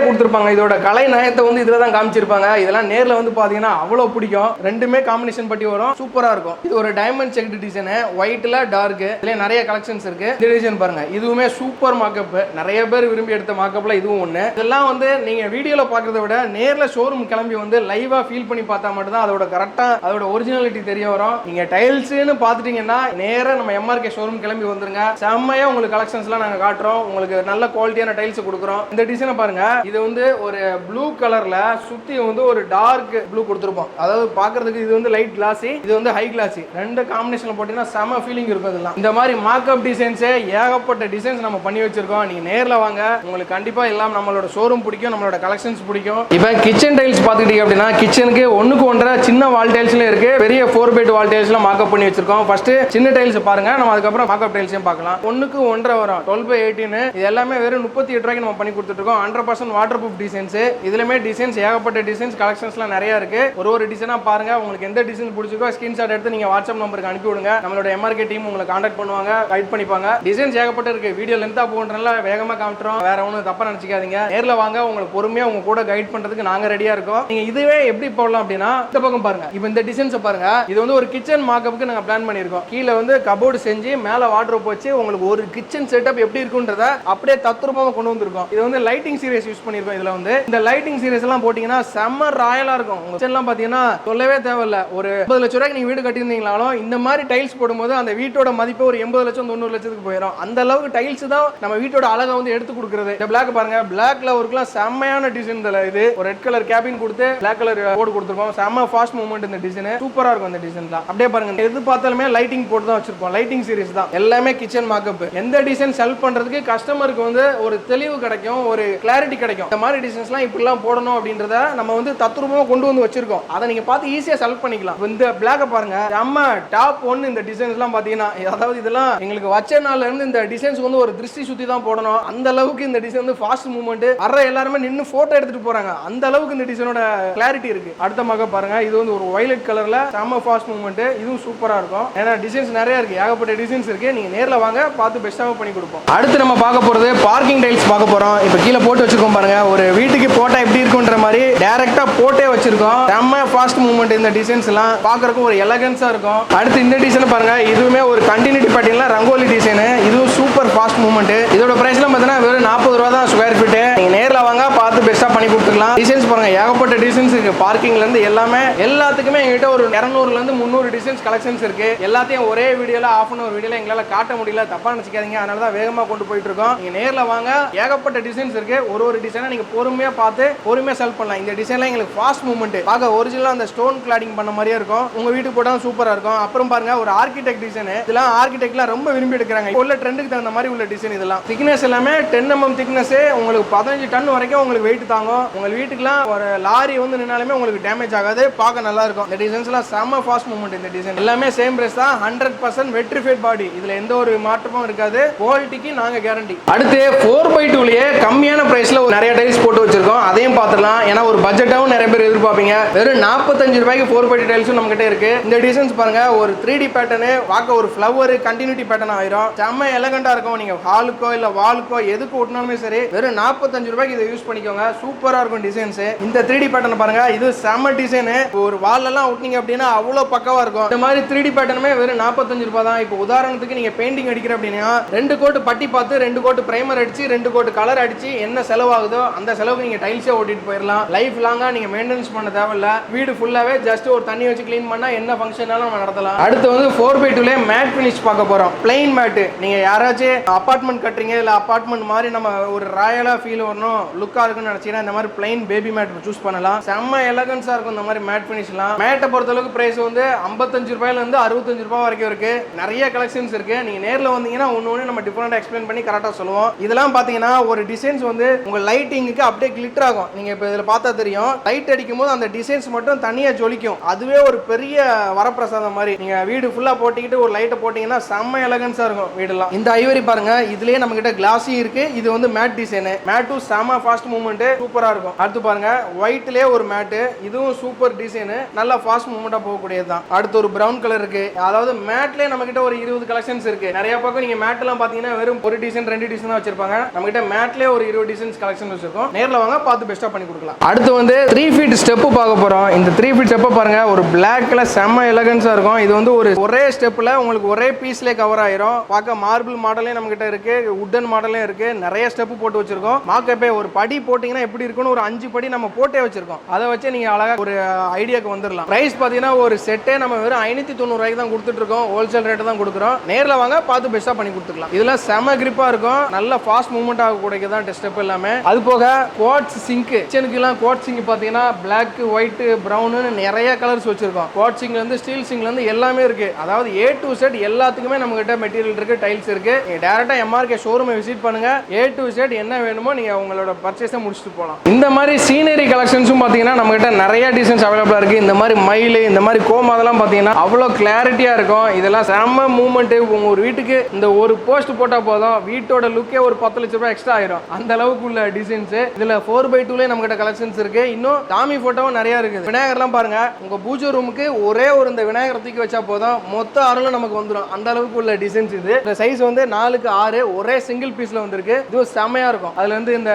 கொடுத்துருப்பாங்க. இதோட கலை நயத்தை வந்து இதுல தான் காமிச்சிருப்பாங்க. இதெல்லாம் நேர்ல வந்து பாத்தீங்கன்னா அவ்வளவு பிடிக்கும். ரெண்டுமே காம்பினேஷன் பட்டி வரும், சூப்பரா இருக்கும். இது ஒரு டைமண்ட் செக்ட் டிசைன், ஒயிட்ல டார்க். இதுல நிறைய கலெக்ஷன்ஸ் இருக்கு. இந்த டிசைன் பாருங்க, இதுவுமே சூப்பர் மார்க்அப். நிறைய பேர் விரும்பி எடுத்த மார்க்அப்ல இதுவும் ஒண்ணு. இதெல்லாம் வந்து நீங்க வீடியோல பாக்குறதை விட நேர்ல ஷோரூம் கிளம்பி வந்து லைவா ஃபீல் பண்ணி பார்த்தா மட்டும் தான் அதோட கரெக்டா அதோட ஒரிஜினாலிட்டி தெரிய வரும். நீங்க டைல்ஸ்னு பாத்துட்டீங்கன்னா நேரா நம்ம எம்ஆர்கே ஷோரூம் கிளம்பி வந்துருங்க. செம்மையா உங்களுக்கு கலெக்ஷன்ஸ் எல்லாம் நாங்க காட்டுறோம். உங்களுக்கு நல்ல குவாலிட்டியான டைல்ஸ் கொடுக்குறோம். இந்த டிசைனை பாருங்க, இது வந்து ஒரு ப்ளூ கலர்ல சுத்தி வந்து ஒரு டார்க் ப்ளூ கொடுத்துருப்போம். அதாவது பாக்குறதுக்கு இது வந்து லைட் கிளாஸி, இது வந்து ஹை கிளாஸி. ரெண்டு காம்பினேஷன்ல போட்டீங்கன்னா செம ஃபீலிங் இருக்கும். இதெல்லாம் இந்த மாதிரி மார்க்அப் டிசைன்ஸே ஏகப்பட்ட டிசைன்ஸ் நம்ம பண்ணி வச்சிருக்கோம். நீங்க நேர்ல வாங்க, உங்களுக்கு கண்டிப்பா எல்லாம் நம்மளோட ஷோரூம் பிடிக்கும், நம்மளோட கலெக்ஷன்ஸ் பிடிக்கும். இப்போ கிச்சன் டைல்ஸ் பாத்துக்கிட்டீங்க அப்படின்னா கிச்சனுக்கு ஒண்ணுக்கு ஒன்றரை சின்ன வால் டைல்ஸ்ல இருக்கு, பெரிய 4x2 வால் டைல்ஸ்ல மார்க்அப் பண்ணி வச்சிருக்கோம். ஃபர்ஸ்ட் சின்ன டைல்ஸ் பாருங்க, நம்ம அதுக்கப்புறம் மார்க்அப் டைல்ஸையும் பார்க்கலாம். ஒண்ணுக்கு ஒன்றரை வரும், 12x18. இது எல்லாமே வெறும் 38 ரூபாய்க்கு நம்ம பண்ணி கொடுத்துட்டு இருக்கோம். 100% வாட்டர் ப்ரூஃப் டிசைன்ஸ். இதுலமே டிசைன்ஸ் ஏகப்பட்ட டிசைன்ஸ் கலெக்ஷன்ஸ்லாம் நிறைய இருக்கு. ஒரு டிசைனா பாருங்க, உங்களுக்கு எந்த டிசைன் பிடிச்சிருக்கோ ஸ்கிரீன்ஷாட் எடுத்து நீங்க வாட்ஸ்அப் நம்பருக்கு அனுப்பி விடுங்க. நம்மளோட எம்ஆர்கே டீம் உங்களை கான்டாக்ட் பண்ணுவாங்க, கைட் பண்ணிப்பாங்க. டிசைன்ஸ் ஏகப்பட்ட இருக்கு. வீடியோ லென்த்தா போன்றனால வேகமா காமிட்றோம், வேற ஒன்றும் தப்பா நினைச்சுக்காதீங்க. நேர்ல வாங்க, உங்களுக்கு பொறுமையா உங்க கூட கைட் பண்றதுக்கு நாங்க ரெடியா இருக்கோம். நீங்க இதுவே எப்படி போடலாம் அப்படின்னா இந்த பக்கம் பாருங்க. இப்போ இந்த டிசைன்ஸ் பாருங்க, இது வந்து ஒரு கிச்சன் மார்க்அப்க்கு நாங்க பிளான் பண்ணிருக்கோம். கீழே வந்து கபோர்டு செஞ்சு மேல வார்ட்ரோப் வச்சு உங்களுக்கு ஒரு கிச்சன் செட்டப் எப்படி இருக்குன்றத அப்படியே தத்ரூபமா கொண்டு வந்திருக்கோம். இது வந்து லைட்டிங் சீரிஸ் யூஸ் பண்ணிருக்கோம். இதுல வந்து இந்த லைட்டிங் சீரிஸ் எல்லாம் போட்டீங்கன்னா செம்ம ராயலா இருக்கும். உங்க கிச்சன் எல்லாம் பாத்தீங்கன்னா சொல்லவே தேவையில்ல. ஒரு 50 லட்சம் ரூபாய்க்கு நீங்க வீடு கட்டியிருந்தீங்களாலும் இந்த மாதிரி டைல்ஸ் போடும்போது அந்த வீட்டோட மதிப்பு ஒரு 80 லட்சம் 90 லட்சத்துக்கு போயிடும். அந்த அளவுக்கு டைல்ஸ் தான் நம்ம வீட்டோட அழகை வந்து எடுத்து கொடுக்குறது. இந்த பிளாக் பாருங்க, பிளாக்ல ஒருக்குலாம் செம்மையான டிசைன். இது ஒரு ரெட் கலர் கேபின் கொடுத்து பிளாக் கலர் போர்டு கொடுத்துருக்கோம். செம்ம ஃபாஸ்ட் மூவ்மெண்ட் இந்த டிசைன், சூப்பரா இருக்கும் இந்த டிசைன்லாம். அப்படியே பாருங்க, எது பார்த்தாலுமே லைட்டிங் போட்டு தான் வச்சிருப்போம். லைட்டிங் சீரிஸ் தான் எல்லாமே கிச்சன் மார்க்அப். எந்த டிசைன் செல் பண்றதுக்கு கஸ்டமருக்கு வந்து ஒரு தெளிவு கிடைக்கும், ஒரு கிளாரிட்டி கிடைக்கும். இந்த மாதிரி டிசைன்ஸ்லாம் இப்படிலாம் போடணும் அப்படின்றத நம்ம வந்து தத்ரூபமா கொண்டு வந்து வச்சிருக்கோம். அதை நீங்க பார்த்து ஈஸியா செலக்ட் பண்ணிக்கலாம். இந்த பிளாக் பாருங்க, நம்ம டாப் 1 இந்த டிசைன்ஸ்லாம் பாத்தீங்கன்னா, அதாவது இதெல்லாம் எங்களுக்கு வச்ச நாள்ல இருந்து இந்த டிசைன்ஸ் வந்து ஒரு திருஷ்டி சுத்தி தான் போடணும். அந்த அளவுக்கு இந்த டிசைன் வந்து ஃபாஸ்ட் மூவ்மெண்ட். வர எல்லாரும் நின்னு போட்டோ எடுத்துட்டு போறாங்க. அந்த அளவுக்கு இந்த டிசைனோட கிளாரிட்டி இருக்கு. அடுத்த மக பாருங்க, இது வந்து ஒரு வயலட் கலர்ல செம்ம ஃபாஸ்ட் மூவ்மெண்ட். இதுவும் சூப்பரா இருக்கும். ஏன்னா டிசைன்ஸ் நிறைய இருக்கு, ஏகப்பட்ட டிசைன்ஸ் இருக்கு. நீங்க நேர்ல வாங்க, பார்த்து பெஸ்ட்டாக பண்ணி கொடுப்போம். அடுத்து நம்ம பார்க்க போறது பார்க்கிங் டைல்ஸ் பார்க்க போறோம். இப்போ கீழே போட்டு வச்சிருக்கோம் பாருங்க, ஒரு வீட்டுக்கு போட்டா எப்படி இருக்குன்ற மாதிரி டைரக்டா போட்டே வச்சிருக்கோம். செம்ம ஃபாஸ்ட் மூவ்மெண்ட். இந்த டிசைன்ஸ் எல்லாம் பார்க்கறதுக்கு ஒரு எலகன்ஸா இருக்கும். அடுத்து இந்த டிசைன் பாருங்க, இதுவுமே ஒரு கண்டினியூட்டி பேட்டர்ன்ல ரங்கோலி டிசைன். இதுவும் சூப்பர் ஃபாஸ்ட் மூவ்மெண்ட். இதோட பிரைஸ்லாம் பார்த்தீங்கன்னா வெறும் 40 ரூபா தான் ஸ்கொயர் ஃபீட். நீங்க நேர்ல வாங்க, பார்த்து பெஸ்ட்டா பண்ணி கொடுத்துக்கலாம். டிசைன்ஸ் பாருங்க, ஏகப்பட்ட டிசைன்ஸ் இருக்கு. பார்க்கிங்ல இருந்து எல்லாமே எல்லாத்துக்குமே எங்கிட்ட ஒரு 200ல இருந்து 300 டிசைன்ஸ் கலெக்ஷன்ஸ் இருக்கு. எல்லாத்தையும் ஒரே வீடியோல ஆஃப் அன் அவர் வீடியோல எங்களால காட்ட முடியல, தப்பா நினைச்சுக்காதீங்க. அதனால தான் வேகமா கொண்டு போயிட்டு இருக்கோம். நீங்க நேர்ல வாங்க, ஏகப்பட்ட டிசைன்ஸ் இருக்கு. ஒரு டிசைனை நீங்க பொறுமையா பார்த்து பொறுமையா செல் பண்ணலாம். இந்த டிசைன்லாம் எங்களுக்கு ஃபாஸ்ட் மூவ்மெண்ட். பார்க்க ஒரிஜினலா அந்த ஸ்டோன் கிளாடிங் பண்ண மாதிரியே இருக்கும். உங்க வீட்டுக்கு போட்டா சூப்பரா இருக்கும். அப்புறம் பாருங்க, ஒரு ஆர்கிடெக்ட் டிசைன். இதெல்லாம் ஆர்கிடெக்ட்லாம் ரொம்ப விரும்பி எடுக்கிறாங்க. உள்ள ட்ரெண்டுக்கு தகுந்த மாதிரி உள்ள டிசைன். இதெல்லாம் திக்னஸ் எல்லாமே 10 mm திக்னஸ். உங்களுக்கு 15 டன் வரைக்கும் உங்களுக்கு வெயிட் தாங்கும். உங்க வீட்டுக்குலாம் ஒரு லாரி வந்து நின்னாலுமே உங்களுக்கு டேமேஜ் ஆகாது. பார்க்க நல்லா இருக்கும். இந்த டிசைன்ஸ்லாம் செம்ம ஃபாஸ்ட் மூவ்மெண்ட். இந்த டிசைன் எல்லாமே சேம் பிரைஸ் தான், 100% வெட்ரிஃபைட் பாடி. இதுல எந்த ஒரு மாற்றமும் இருக்காது. குவாலிட்டிக்கு நாங்க கேரண்டி. அடுத்து 4x2லயே கம்மியான பிரைஸ்ல நிறைய டைல்ஸ் போட்டு வச்சிருக்கோம். அதையும் பார்த்துடலாம். ஏன்னா ஒரு பட்ஜெட்டாவும் நிறைய பேர் எதிர்பார்ப்பீங்க. வெறும் 45 ரூபாய்க்கு 4x2 டைல்ஸும் நம்ம கிட்ட இருக்கு. இந்த டிசைன்ஸ் பாருங்க, ஒரு 3D பேட்டர்ன், பார்க்க ஒரு ஃப்ளவர் கண்டினியூட்டி பேட்டர்ன் ஆயிரும். செம்ம எலகண்டா இருக்கும். நீங்க ஹாலுக்கோ இல்ல வாலுக்கோ எதுக்கு ஓட்டினாலுமே சரி, வெறும் 45 ரூபாய்க்கு இதை யூஸ் பண்ணிக்கோங்க. சூப்பரா இருக்கும் டிசைன்ஸ். இந்த 3D பேட்டர்ன் பாருங்க, இது செம்ம டிசைன். ஒரு வால்ல எல்லாம் ஒட்டினீங்க அப்படின்னா அவ்வளவு பக்கவா இருக்கும். இந்த மாதிரி 3D பேட்டர்னுமே வெறும் 45 ரூபாய் தான். இப்போ உதாரணத்துக்கு நீங்க பெயிண்டிங் அடிக்கிற அப்படின்னா 2 கோட் பட்டி பார்த்து 2 கோட் பிரைமர் அடிச்சு 2 கோட் கலர் அடிச்சு என்ன செலவாகுதோ அந்த செலவுக்கு நீங்க டைல்ஸே ஓட்டிட்டு போயிடலாம். லைஃப் லாங்கா நீங்க மெயின்டெனன்ஸ் பண்ண தேவையில்ல. வீடு ஃபுல்லாவே ஜஸ்ட் ஒரு தண்ணி வச்சு க்ளீன் பண்ணா என்ன ஃபங்க்ஷனாலும் நம்ம நடத்தலாம். அடுத்து வந்து 4x2ல மேட் ஃபினிஷ் பார்க்க போறோம். Plain matte. நீங்க யாராச்சும் அபார்ட்மெண்ட் கட்டுறீங்க இல்ல அபார்ட்மெண்ட் மாதிரி நம்ம ஒரு ராயலா ஃபீல் வரணும், லுக்கா இருக்குன்னு நினைச்சீங்கன்னா இந்த மாதிரி பிளைன் பேபி மேட் சூஸ் பண்ணலாம். செம்ம எலகன்ஸா இருக்கும் இந்த மாதிரி மேட் ஃபினிஷ்லாம். மேட்டை பொறுத்த அளவுக்கு பிரைஸ் வந்து 55 ரூபாயில இருந்து 65 ரூபாய் வரைக்கும் இருக்கு. நிறைய கலெக்ஷன்ஸ் இருக்கு. நீங்க நேர்ல வந்தீங்கன்னா ஒன்னு நம்ம டிஃபரெண்டா எக்ஸ்பிளைன் பண்ணி கரெக்டா சொல்லுவோம். இதெல்லாம் பாத்தீங்கன்னா ஒரு டிசைன்ஸ் வந்து உங்க லைட்டிங்க்கு அப்படியே கிளிட்டர் ஆகும். நீங்க இப்ப இதுல பார்த்தா தெரியும், லைட் அடிக்கும் போது அந்த டிசைன்ஸ் மட்டும் தனியா ஜொலிக்கும். அதுவே ஒரு பெரிய வரப்பிரசாதம் மாதிரி. நீங்க வீடு ஃபுல்லா போட்டிக்கிட்டு ஒரு லைட்டை போட்டீங்கன்னா செம்ம எலகன்ஸா இருக்கும் வீடெல்லாம். இந்த ஐவரி பாருங்க, இதுலயே நம்ம கிட்ட கிளாஸி இருக்கு. இது வந்து மேட் டிசைன். மேட்டும் செம்ம ஃபாஸ்ட் மூவ்மெண்ட், சூப்பரா இருக்கும். அடுத்து பாருங்க, ஒயிட்லயே ஒரு மேட். இதுவும் சூப்பர் டிசைன், நல்லா ஃபாஸ்ட் மூவ்மெண்டா போகக்கூடியது தான். அடுத்து ஒரு பிரவுன் கலர் இருக்கு. அதாவது மேட்லயே நம்ம கிட்ட ஒரு 20 கலெக்ஷன்ஸ் இருக்கு. நிறைய பக்கம் நீங்க மேட் எல்லாம் பாத்தீங்கன்னா வெறும் ஒரு டிசைன் 2 டிசைன் தான் வச்சிருப்பாங்க. நம்ம கிட்ட மேட்லயே ஒரு 20 டிசைன்ஸ் கலெக்ஷன் வச்சிருக்கோம். நேர்ல வாங்க, பார்த்து பெஸ்டா பண்ணி கொடுக்கலாம். அடுத்து வந்து 3 ஃபீட் ஸ்டெப் பார்க்க போறோம். இந்த 3 ஃபீட் ஸ்டெப் பாருங்க, ஒரு பிளாக்ல செம்ம எலகன்ஸா இருக்கும். இது வந்து ஒரு ஒரே ஸ்டெப்ல உங்களுக்கு ஒரே பீஸ்லயே கவர் ஆயிரும். பார்க்க மார்பிள் மாடலே நம்ம கிட்ட இருக்கு, உட்டன் மாடலே இருக்கு. நிறைய ஸ்டெப் போட்டு வச்சிருக்கோம். மாக்கப்பே ஒரு படி போட்டீங்கன்னா எப்படி இருக்குன்னு ஒரு 5 படி நம்ம போட்டே வச்சிருக்கோம். அதை வச்சு நீங்க அழகா ஒரு ஐடியாக்கு வந்துடலாம். பிரைஸ் பாத்தீங்கன்னா ஒரு செட்டே நம்ம வெறும் 590 ரூபாய்க்கு தான் கொடுத்துட்டு இருக்கோம். ஹோல்சேல் ரேட் தான் கொடுக்குறோம். நேர்ல வாங்க, பார்த்து பெஸ்டா பண்ணி கொடுத்துக்கலாம். இதுல செம கிரிப்பா இருக்கும், நல்ல ஃபாஸ்ட் மூவ்மெண்ட் ஆகக்கூடிய தான் ஸ்டெப் எல்லாமே. அது போக குவாட்ஸ் சிங்க். கிச்சனுக்கு எல்லாம் குவாட்ஸ் சிங்க் பாத்தீங்கன்னா பிளாக், ஒயிட், பிரவுன் நிறைய கலர்ஸ் வச்சிருக்கோம். குவாட்ஸ் சிங்க்ல இருந்து ஸ்டீல் சிங்க்ல இருந்து எல்லாமே இருக்கு. அதாவது A to Z எல்லாத்துக்குமே நம்ம கிட்ட மெட்டீரியல் இருக்கு, டைல்ஸ் இருக்கு. நீங்க டைரக்டா MRK ஷோரூமை விசிட் பண்ணுங்க. A to Z என்ன வேணுமோ நீங்க உங்களோட பர்ச்சேஸை முடிச்சுட்டு போகலாம். இந்த மாதிரி சீனரி கலெக்ஷன்ஸும் பாத்தீங்கன்னா நம்ம கிட்ட நிறைய டிசைன்ஸ் அவைலபிளா இருக்கு. இந்த மாதிரி மயில், இந்த மாதிரி கோம் அதெல்லாம் பாத்தீங்கன்னா அவ்வளவு கிளாரிட்டியா இருக்கும். இதெல்லாம் செம்ம மூவ்மெண்ட். உங்க ஒரு வீட்டுக்கு இந்த ஒரு போஸ்ட் போட்டா போதும், வீட்டோட லுக்கே ஒரு 10 லட்சம் ரூபாய் எக்ஸ்ட்ரா ஆயிரும். அந்த அளவுக்கு உள்ள டிசைன்ஸ். இதுல 4x2ல நம்ம கிட்ட கலெக்ஷன்ஸ் இருக்கு. இன்னும் சாமி போட்டோவும் நிறைய இருக்கு. விநாயகர்லாம் பாருங்க, உங்க பூஜை ரூமுக்கு ஒரே ஒரு இந்த விநாயகர் தூக்கி வச்சா போதும், மொத்த அருளும் நமக்கு வந்துடும். அந்த அளவுக்கு உள்ள டிசைன்ஸ் இது. இந்த சைஸ் வந்து 4x6 ஒரே சிங்கிள் பீஸ்ல வந்திருக்கு. இது செமையா இருக்கும். அதுல இருந்து இந்த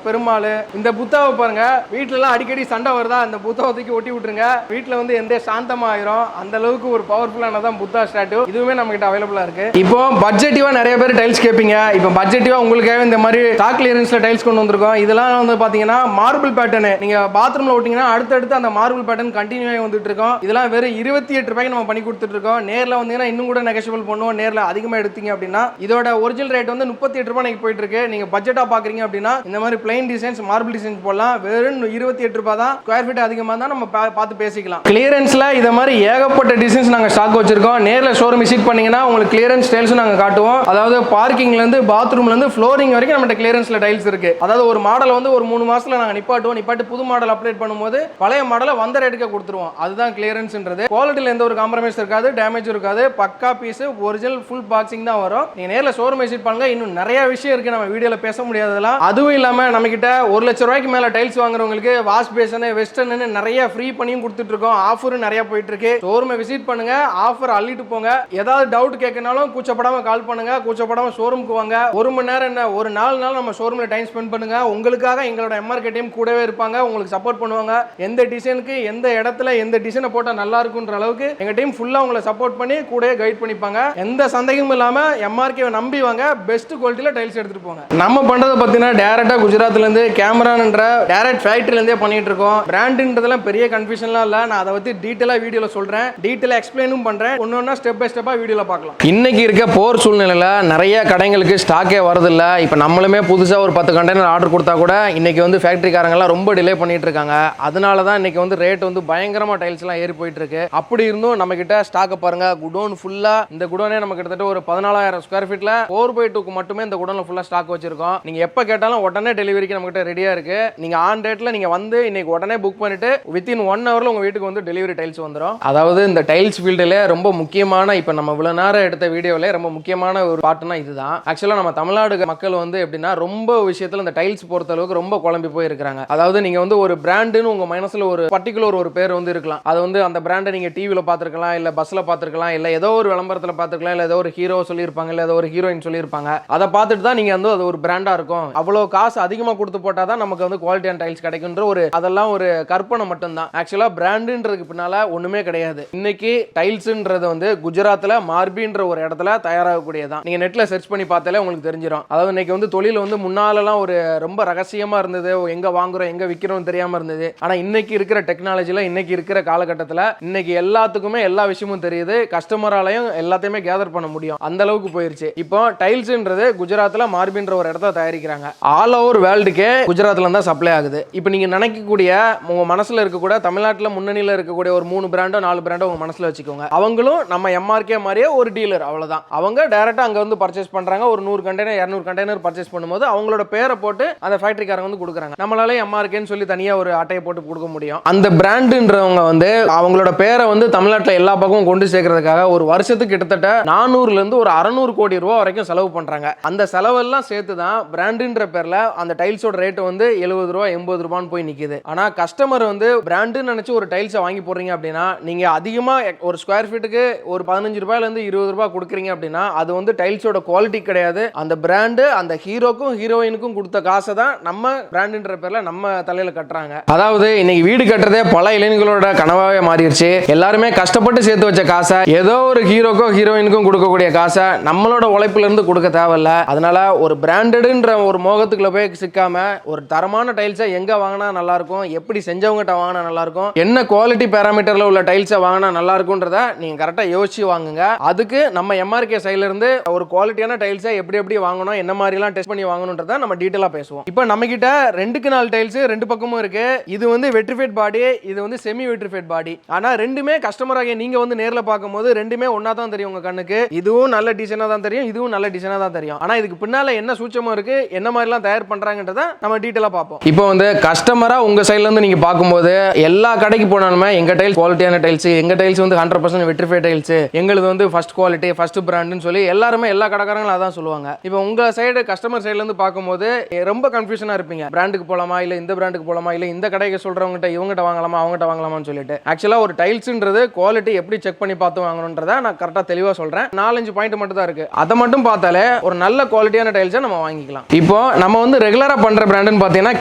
பெருமாள், இந்த புத்தாவை பாருங்க, வீட்டுல எல்லாம் அடிக்கடி சண்டை வருதா, அந்த புத்தாவை தூக்கி ஒட்டி விட்டுருங்க. வீட்டுல வந்து எந்த சாந்தமா ஆயிரும். அந்த அளவுக்கு ஒரு பவர்ஃபுல்லானதான் புத்தா ஸ்டாட்டு. இதுவுமே நம்ம கிட்ட அவைலபிளா இருக்கு. இப்போ பட்ஜெட்டிவா நிறைய பேர் டைல்ஸ் கேட்பீங்க. இப்போ பட்ஜெட்டிவா உங்களுக்காக இந்த மாதிரி ஸ்டாக் கிளியரன்ஸ்ல டைல்ஸ் கொண்டு வந்திருக்கோம். இதெல்லாம் வந்து பாத்தீங்கன்னா மார்பிள் பேட்டர்ன். நீங்க பாத்ரூம்ல ஓட்டிங்கன்னா அடுத்தடுத்து அந்த மார்பிள் பேட்டர்ன் கண்டினியூ ஆகி வந்துட்டு இருக்கோம். இதெல்லாம் வெறும் 28 ரூபாய்க்கு நம்ம பண்ணி கொடுத்துட்டு இருக்கோம். நேர்ல வந்தீங்கன்னா இன்னும் கூட நெகோஷியபிள் பண்ணுவோம். நேர்ல அதிகமா எடுத்தீங்க அப்படின்னா இதோட ஒரிஜினல் ரேட் வந்து 38 ரூபாய் நீங்க போயிட்டு இருக்கு. நீங்க பட்ஜெட்டா பாக்குறீங்க அப்படின்னா இந்த மாதிரி பிளைன் டிசைன்ஸ், மார்பிள் டிசைன்ஸ் போடலாம். வெறும் 28 ரூபாய் தான். ஸ்கொயர் ஃபீட் அதிகமா தான் நம்ம பார்த்து பேசிக்கலாம். கிளியரன்ஸ்ல இத மாதிரி ஏகப்பட்ட டிசைன்ஸ் நாங்க ஸ்டாக் வச்சிருக்கோம். நேர்ல ஷோரூம் விசிட் பண்ணீங்கன்னா உங்களுக்கு கிளியரன்ஸ் டைல்ஸ் நாங்க காட்டுவோம். அதாவது பார்க்கிங்ல இருந்து பாத்ரூம்ல இருந்து ஃப்ளோரிங் வரைக்கும் நம்ம கிளியரன்ஸ்ல டைல்ஸ் இருக்கு. அதாவது ஒரு மாடல் வந்து ஒரு 3 மாசத்துல நாங்க நிப்பாட்டி புது மாடல் அப்டேட் பண்ணும்போது பழைய மாடலை வந்த ரேட்டுக்கு கொடுத்துருவோம். அதுதான் கிளியரன்ஸ்ன்றது. குவாலிட்டில எந்த ஒரு காம்ப்ரமைஸ் இருக்காது, டேமேஜ் இருக்காது. பக்கா பீஸ், ஒரிஜினல் ஃபுல் பாக்ஸிங் தான் வரும். நீங்க நேர்ல ஷோரூம் விசிட் பண்ணுங்க. இன்னும் நிறைய விஷயம் இருக்கு நம்ம வீடியோல பேச முடியாததெல்லாம். அதுவும் இல்லாம நம்ம கிட்ட 1 லட்சம் ரூபாய்க்கு மேல டைல்ஸ் வாங்குறவங்களுக்கு வாஷ் பேஷன், வெஸ்டர்ன் நிறைய ஃப்ரீ பண்ணியும் கொடுத்துட்டு இருக்கோம். ஆஃபரும் நிறைய போயிட்டு இருக்கு. ஷோரூமை விசிட் பண்ணுங்க, ஆஃபர் அள்ளிட்டு போங்க. ஏதாவது டவுட் கேட்கனாலும் கூச்சப்படாம கால் பண்ணுங்க, கூச்சப்படாம ஷோரூமுக்கு வாங்க. 1 மணி நேரம் என்ன, ஒரு 4 நாள் நம்ம ஷோரூம்ல டைம் ஸ்பெண்ட் பண்ணுங்க. உங்களுக்காக எங்களோட MRK டீம் கூடவே இருப்பாங்க, உங்களுக்கு சப்போர்ட் பண்ணுவாங்க. எந்த டிசைனுக்கு எந்த இடத்துல எந்த டிசைனை போட்டா நல்லா இருக்குன்ற அளவுக்கு எங்க டீம் ஃபுல்லா உங்களை சப்போர்ட் பண்ணி கூடவே கைட் பண்ணிப்பாங்க. எந்த சந்தேகமும் இல்லாம MRK நம்பி வாங்க, பெஸ்ட் குவாலிட்டில டைல்ஸ் எடுத்துட்டு போங்க. நம்ம பண்றதை பத்தினா டைரக்டா குஜராத்ல இருந்து கேமரான்ற டைரக்ட் ஃபேக்டரியில இருந்தே பண்ணிட்டு இருக்கோம். பிராண்ட்ன்றதெல்லாம் பெரிய கன்ஃபியூஷன்லாம் இல்ல. நான் அதை பத்தி டீடைலா வீடியோல சொல்றேன், டீடைலா எக்ஸ்பிளைனும் பண்றேன். ஒன்னொன்னா ஸ்டெப் பை ஸ்டெப்பா வீடியோல பார்க்கலாம். இன்னைக்கு இருக்க போர் சூழ்நிலையில நிறைய கடைகளுக்கு ஸ்டாக்கே வரதில்ல. இப்போ நம்மளுமே புதுசா ஒரு 10 கண்டெய்னர் ஆர்டர் கொடுத்தா கூட இன்னைக்கு வந்து ஃபேக்டரிக்காரங்கலாம் ரொம்ப டிலே பண்ணிட்டு இருக்காங்க. அதனால தான் இன்னைக்கு வந்து ரேட் வந்து பயங்கரமா டைல்ஸ் எல்லாம் ஏறி போயிட்டு இருக்கு. அப்படி இருந்தும் நம்ம கிட்ட ஸ்டாக் பாருங்க, குடோன் ஃபுல்லா. இந்த குடோனே நம்ம கிட்டத்தட்ட ஒரு 14,000 ஸ்கொயர் ஃபீட்ல 4x2 மட்டுமே இந்த குடோன்ல ஃபுல்லா ஸ்டாக் வச்சிருக்கோம். நீங்க எப்ப கேட்டாலும் உடனே டெலிவரிக்கு நம்ம கிட்ட ரெடியா இருக்கு. நீங்க ஆன் டேட்ல நீங்க வந்து இன்னைக்கு உடனே புக் பண்ணிட்டு வித்தின் 1 ஹவர்ல உங்க வீட்டுக்கு வந்து டெலிவரி டைல்ஸ் வந்துடும். அதாவது இந்த டைல்ஸ் ஃபீல்டுல ரொம்ப முக்கியமான, இப்ப நம்ம இவ்வளவு நேரம் எடுத்த வீடியோல ரொம்ப முக்கியமான ஒரு பார்ட்னா இதுதான். ஆக்சுவலா நம்ம தமிழ்நாடு மக்கள் வந்து எப்படின்னா ரொம்ப விஷயத்துல இந்த டைல்ஸ் பொறுத்த அளவுக்கு ரொம்ப குழம்பி போய் இருக்காங்க. அதாவது நீங்க வந்து ஒரு பிராண்டுன்னு உங்க மனசுல ஒரு பர்டிகுலர் ஒரு பேர் வந்து இருக்கலாம். அது வந்து அந்த பிராண்டை நீங்க டிவில பாத்துருக்கலாம், இல்ல பஸ்ல பாத்துருக்கலாம், இல்ல ஏதோ ஒரு விளம்பரத்துல பாத்துருக்கலாம், இல்ல ஏதோ ஒரு ஹீரோ சொல்லியிருப்பாங்க, இல்ல ஏதோ ஒரு ஹீரோயின் சொல்லியிருப்பாங்க. அதை பார்த்துட்டு தான் நீங்க வந்து அது ஒரு பிராண்டா இருக்கும். அவ்வளவு காசு அதிகமா கொடுத்து போட்டாதான் நமக்கு வந்து குவாலிட்டியான டைல்ஸ் டைல்ஸ் கிடைக்குன்ற ஒரு அதெல்லாம் ஒரு கற்பனை மட்டும்தான். ஆக்சுவலா பிராண்டுன்றதுக்கு பின்னால ஒண்ணுமே கிடையாது. இன்னைக்கு டைல்ஸ்ன்றது வந்து குஜராத்ல மார்பின்ற ஒரு இடத்துல தயாராகக்கூடியதான். நீங்க நெட்ல சர்ச் பண்ணி பார்த்தாலே உங்களுக்கு தெரிஞ்சிடும். அதாவது இன்னைக்கு வந்து தொழில் வந்து முன்னாலலாம் ஒரு ரொம்ப ரகசியமா இருந்தது, எங்க வாங்குறோம் எங்க விற்கிறோம் தெரியாம இருந்தது. ஆனா இன்னைக்கு இருக்கிற டெக்னாலஜில இன்னைக்கு இருக்கிற காலகட்டத்தில் இன்னைக்கு எல்லாத்துக்குமே எல்லா விஷயமும் தெரியுது, கஸ்டமராலையும் எல்லாத்தையுமே கேதர் பண்ண முடியும், அந்த அளவுக்கு போயிருச்சு. இப்போ டைல்ஸ்ன்றது குஜராத்ல மார்பின்ற ஒரு இடத்துல தயாரிக்கிறாங்க. ஆல் ஓவர் வேர்ல்டுக்கே குஜராத்ல தான் சப்ளை ஆகுது. இப்போ நீங்க நினைக்கக்கூடிய உங்க மனசுல இருக்கக்கூடிய தமிழ்நாட்டில் முன்னணியில் இருக்கக்கூடிய ஒரு 3 பிராண்டோ 4 பிராண்டோ உங்க மனசுல வச்சுக்கோங்க. அவங்களும் நம்ம எம்ஆர்கே மாதிரியே ஒரு டீலர், அவ்வளவுதான். அவங்க டைரக்டா அங்க வந்து பர்ச்சேஸ் பண்றாங்க. ஒரு 100 கண்டெய்னர் 200 கண்டெய்னர் பர்ச்சேஸ் பண்ணும்போது அவங்களோட பேரை போட்டு அந்த ஃபேக்டரிக்காரங்க வந்து கொடுக்குறாங்க. நம்மளால எம்ஆர்கேன்னு சொல்லி தனியா ஒரு அட்டையை போட்டு கொடுக்க முடியும். அந்த பிராண்டுன்றவங்க வந்து அவங்களோட பேரை வந்து தமிழ்நாட்டில் எல்லா பக்கமும் கொண்டு சேர்க்கறதுக்காக ஒரு வருஷத்துக்கு கிட்டத்தட்ட 400 இருந்து ஒரு 600 கோடி ரூபாய் வரைக்கும் செலவு பண்றாங்க. அந்த செலவெல்லாம் சேர்த்து தான் பிராண்டுன்ற பேர்ல அந்த டைல்ஸோட ரேட் வந்து 70 ரூபாய் 80 ரூபான்னு போய் நிக்குது. ஆனா கஸ்டமர் வந்து பிராண்டுன்னு நினைச்சு ஒரு டைல்ஸை வாங்கி போடுறீங்க அப்படின்னா நீங்க அதிகமா ஒரு ஸ்கொயர் ஃபீட்டுக்கு ஒரு 15 ரூபாயில இருந்து 20 ரூபாய் கொடுக்குறீங்க அப்படின்னா அது வந்து டைல்ஸோட குவாலிட்டி கிடையாது. அந்த பிராண்டு அந்த ஹீரோக்கும் ஹீரோயினுக்கும் கொடுத்த காசை தான் நம்ம பிராண்டுன்ற பேர்ல நம்ம தலையில கட்டுறாங்க. அதாவது இன்னைக்கு வீடு கட்டுறதே பல இளைஞர்களோட கனவாவே மாறிடுச்சு. எல்லாருமே கஷ்டப்பட்டு சேர்த்து வச்ச காசை ஏதோ ஒரு ஹீரோக்கோ ஹீரோயினுக்கும் கொடுக்கக்கூடிய காசை நம்மளோட உழைப்புல இருந்து கொடுக்க தேவையில்ல. அதனால ஒரு பிராண்டடுன்ற ஒரு மோகத்துக்குள்ள போய் சிக்காம ஒரு தரமான டைல்ஸை எங்க வாங்கினா நல்லா இருக்கும், எப்படி செஞ்சவங்ககிட்ட வாங்கினா நல்லா இருக்கும், என்ன குவாலிட்டி பேராமீட்டர்ல உள்ள டைல்ஸை வாங்கினா நல்லா இருக்கும்ன்றத நீங்க கரெக்டா யோசிச்சு வாங்குங்க. அதுக்கு நம்ம எம்ஆர்கே சைட்ல இருந்து ஒரு குவாலிட்டியான டைல்ஸை எப்படி எப்படி வாங்கணும், என்ன மாதிரி எல்லாம் டெஸ்ட் பண்ணி வாங்கணும்ன்றத நம்ம டீடைலா பேசுவோம். இப்போ நம்ம கிட்ட 2க்கு 4 டைல்ஸ் ரெண்டு பக்கமும் இருக்கு. இது வந்து வெட்ரிஃபைட் பாடி, இது வந்து செமி வெட்ரிஃபைட் பாடி. ஆனா ரெண்டுமே கஸ்டமராக நீங்க வந்து நேர்ல பார்க்கும்போது ரெண்டுமே ஒண்ணா தான் தெரியும் உங்க கண்ணுக்கு. இதுவும் நல்ல டிசைனா தான் தெரியும், இதுவும் நல்ல டிசைனா தான் தெரியும். ஆனா இதுக்கு பின்னால என்ன சூட்சமா இருக்கு, என்ன மாதிரி எல்லாம் தயார் பண்றாங்கன்றத நம்ம டீடைலா பார்ப்போம். இப்போ வந்து கஸ்டமரா உங்க சைடுல இருந்து நீங்க பார்க்கும்போது எல்லா கடைக்கு போனாலுமே எங்க டைல்ஸ் குவாலிட்டியான டைல்ஸ், எங்க டைல்ஸ் வந்து 100% வெட்ரிஃபைட் டைல்ஸ், எங்களுக்கு வந்து ஃபர்ஸ்ட் குவாலிட்டி ஃபர்ஸ்ட் பிராண்ட்னு சொல்லி எல்லாருமே எல்லா கடைக்காரங்களும் அதான் சொல்லுவாங்க. இப்போ உங்க சைடு கஸ்டமர் சைடுல இருந்து பார்க்கும்போது ரொம்ப கன்ஃபியூஷனா இருப்பீங்க. பிராண்டுக்கு போலாமா இல்ல இந்த பிராண்டுக்கு போலாமா இல்ல இந்த கடைக்கு சொல்றவங்ககிட்ட இவங்ககிட்ட வாங்கலாமா அவங்ககிட்ட வாங்கலாமான்னு சொல்லிட்டு. ஆக்சுவலா ஒரு டைல்ஸ்ன்றது குவாலிட்டி எப்படி செக் பண்ணி பார்த்து வாங்கணும்ன்றத நான் கரெக்டா தெளிவா சொல்றேன். 4-5 பாயிண்ட் மட்டும் தான் இருக்கு. அதை மட்டும் பார்த்தாலே ஒரு நல்ல குவாலிட்டியான டைல்ஸை நம்ம வாங்கிக்கலாம். இப்போ நம்ம வந்து ரெகுலரா பண்ற பிராண்டுன்னு பார்த்தீங்கன்னா